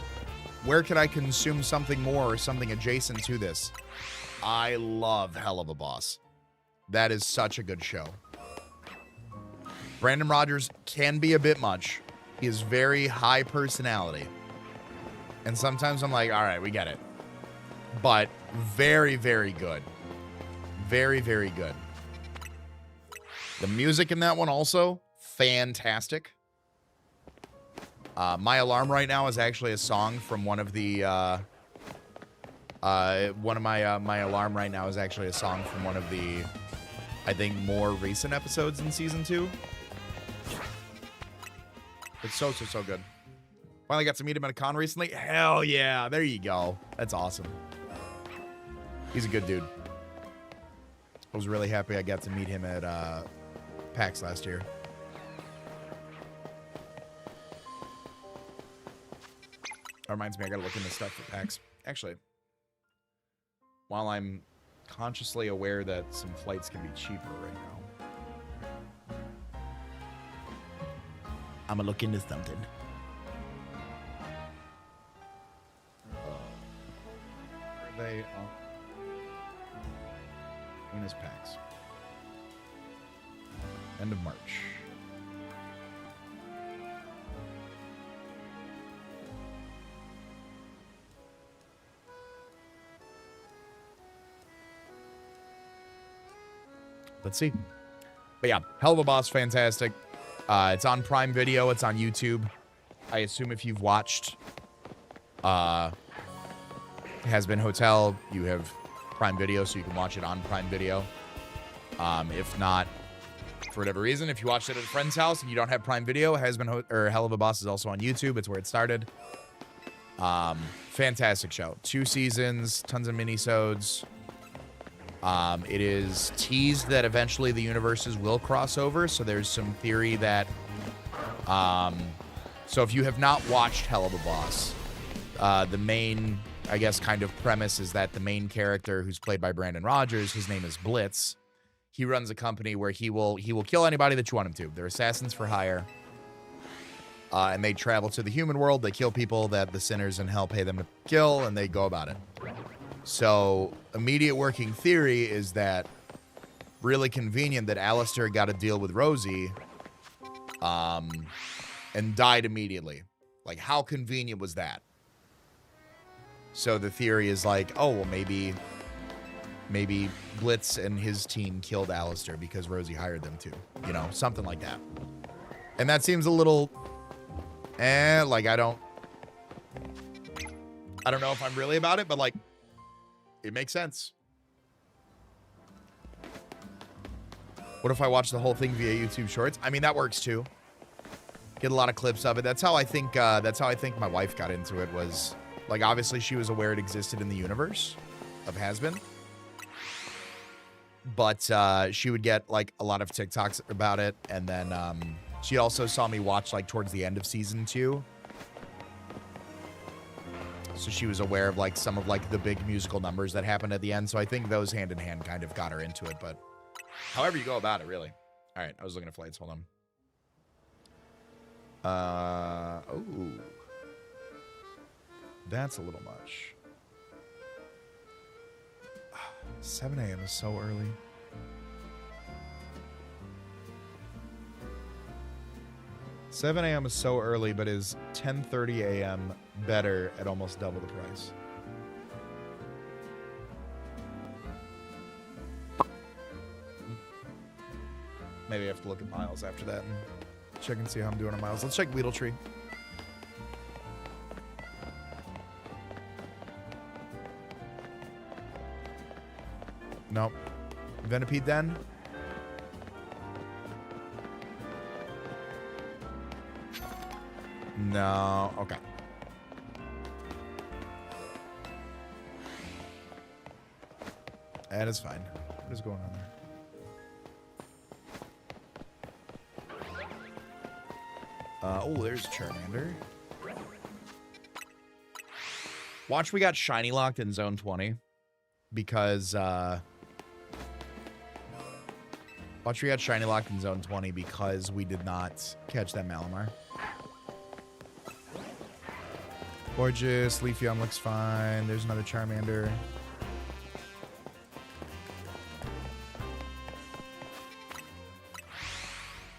S2: where could I consume something more or something adjacent to this? I love Hell of a Boss. That is such a good show. Brandon Rogers can be a bit much. He is very high personality. And sometimes I'm like, all right, we get it. But very, very good. Very, very good. The music in that one also, fantastic. My alarm right now is actually a song from one of the... my alarm right now is actually a song from one of the, I think, more recent episodes in season 2. It's so good. Finally got to meet him at a con recently. Hell yeah. There you go. That's awesome. He's a good dude. I was really happy I got to meet him at PAX last year. That reminds me, I gotta look into stuff for PAX. Actually, while I'm consciously aware that some flights can be cheaper right now, I'm gonna look into something. Are they? When is PAX? End of March. Let's see. But yeah, Hell of a Boss, fantastic. It's on Prime Video. It's on YouTube. I assume if you've watched Hazbin Hotel, you have Prime Video, so you can watch it on Prime Video. If not, for whatever reason, if you watched it at a friend's house and you don't have Prime Video, Hell of a Boss is also on YouTube. It's where it started. Fantastic show. 2 seasons, tons of minisodes. It is teased that eventually the universes will cross over, so there's some theory that... so if you have not watched Hell of a Boss, the main, I guess, kind of premise is that the main character, who's played by Brandon Rogers, his name is Blitz. He runs a company where he will kill anybody that you want him to. They're assassins for hire. And they travel to the human world. They kill people that the sinners in hell pay them to kill, and they go about it. So, immediate working theory is that really convenient that Alistair got to deal with Rosie and died immediately. Like, how convenient was that? So the theory is like, oh, well, maybe Blitz and his team killed Alistair because Rosie hired them to. You know, something like that. And that seems a little... like, I don't know if I'm really about it, but, like, it makes sense. What if I watch the whole thing via YouTube Shorts? I mean, that works too. Get a lot of clips of it. That's how I think my wife got into it, was, like, obviously she was aware it existed in the universe of Hazbin. But she would get, like, a lot of TikToks about it, and then she also saw me watch, like, towards the end of season 2. So she was aware of, like, some of, like, the big musical numbers that happened at the end. So I think those hand in hand kind of got her into it. But however you go about it, really. All right, I was looking at flights. Hold on. Oh. That's a little much. 7 a.m. is so early. 7 a.m. is so early, but is 10:30 a.m. better at almost double the price? Maybe I have to look at miles after that and check and see how I'm doing on miles. Let's check Weedletree. Nope. Venipede then? No. Okay. That is fine. What is going on there? Oh, there's Charmander. Watch, we got shiny locked in zone 20 because watch, we got shiny locked in zone 20 because we did not catch that Malamar. Gorgeous. Leafeon looks fine. There's another Charmander.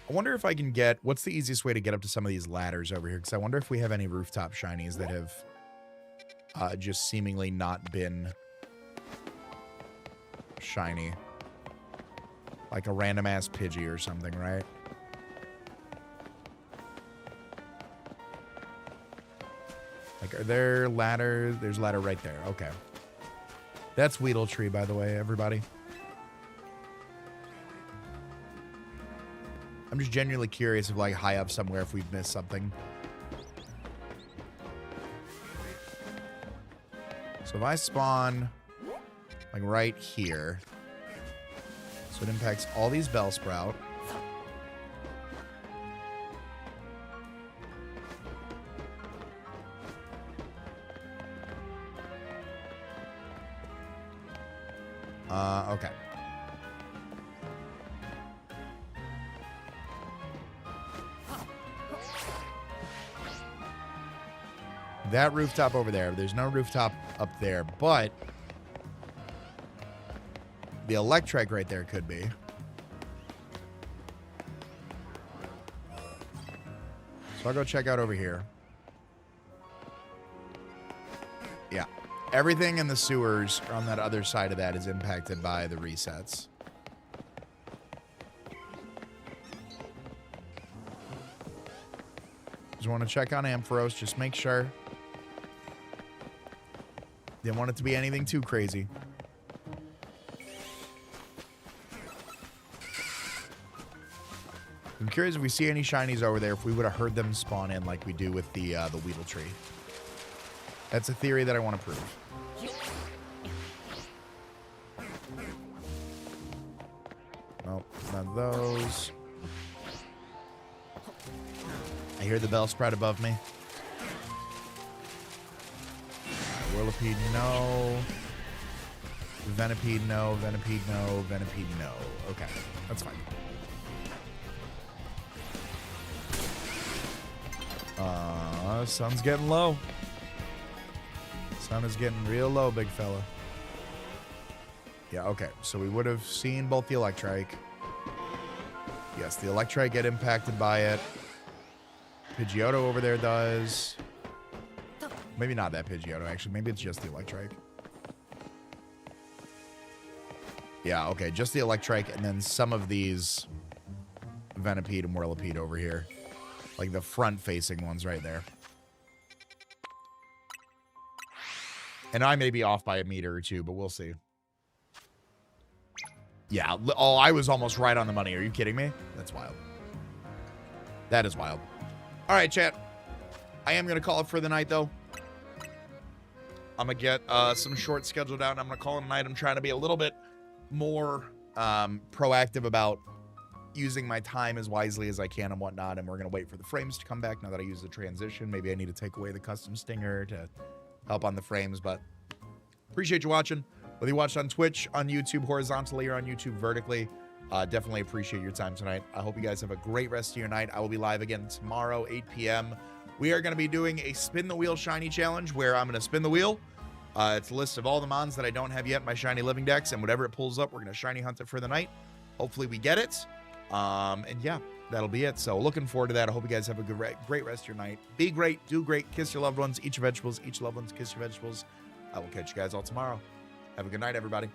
S2: I wonder if I can get... What's the easiest way to get up to some of these ladders over here? Because I wonder if we have any rooftop shinies that have just seemingly not been shiny. Like a random-ass Pidgey or something, right? Like, are there ladders? There's a ladder right there. Okay. That's Weedletree, by the way, everybody. I'm just genuinely curious if, like, high up somewhere, if we've missed something. So if I spawn, like, right here. So it impacts all these Bellsprout. Okay. That rooftop over there. There's no rooftop up there, but the Electrike right there could be. So I'll go check out over here. Yeah. Everything in the sewers on that other side of that is impacted by the resets. Just want to check on Ampharos. Just make sure. Didn't want it to be anything too crazy. I'm curious if we see any shinies over there, if we would have heard them spawn in like we do with the Weedletree. That's a theory that I want to prove. Nope, none of those. I hear the Bellsprout above me. Whirlipede, no. Venipede, no. Venipede, no. Venipede, no. Okay, that's fine. Sun's getting low. Sun is getting real low, big fella. Yeah, okay. So we would have seen both the Electrike. Yes, the Electrike get impacted by it. Pidgeotto over there does. Maybe not that Pidgeotto, actually. Maybe it's just the Electrike. Yeah, okay. Just the Electrike, and then some of these Venipede and Whirlipede over here. Like the front-facing ones right there. And I may be off by a meter or two, but we'll see. Yeah. Oh, I was almost right on the money. Are you kidding me? That's wild. That is wild. All right, chat. I am going to call it for the night, though. I'm going to get some shorts scheduled out, and I'm going to call it a night. I'm trying to be a little bit more proactive about using my time as wisely as I can and whatnot, and we're going to wait for the frames to come back now that I use the transition. Maybe I need to take away the custom stinger to help on the frames, but appreciate you watching. Whether you watched on Twitch, on YouTube horizontally, or on YouTube vertically, definitely appreciate your time tonight. I hope you guys have a great rest of your night. I will be live again tomorrow, 8 p.m. We are going to be doing a spin the wheel shiny challenge where I'm going to spin the wheel. It's a list of all the mons that I don't have yet in my shiny living decks, and whatever it pulls up, we're going to shiny hunt it for the night. Hopefully we get it. And yeah, that'll be it. So looking forward to that. I hope you guys have a great rest of your night. Be great, do great, kiss your loved ones, eat your vegetables, eat your loved ones, kiss your vegetables. I will catch you guys all tomorrow. Have a good night, everybody.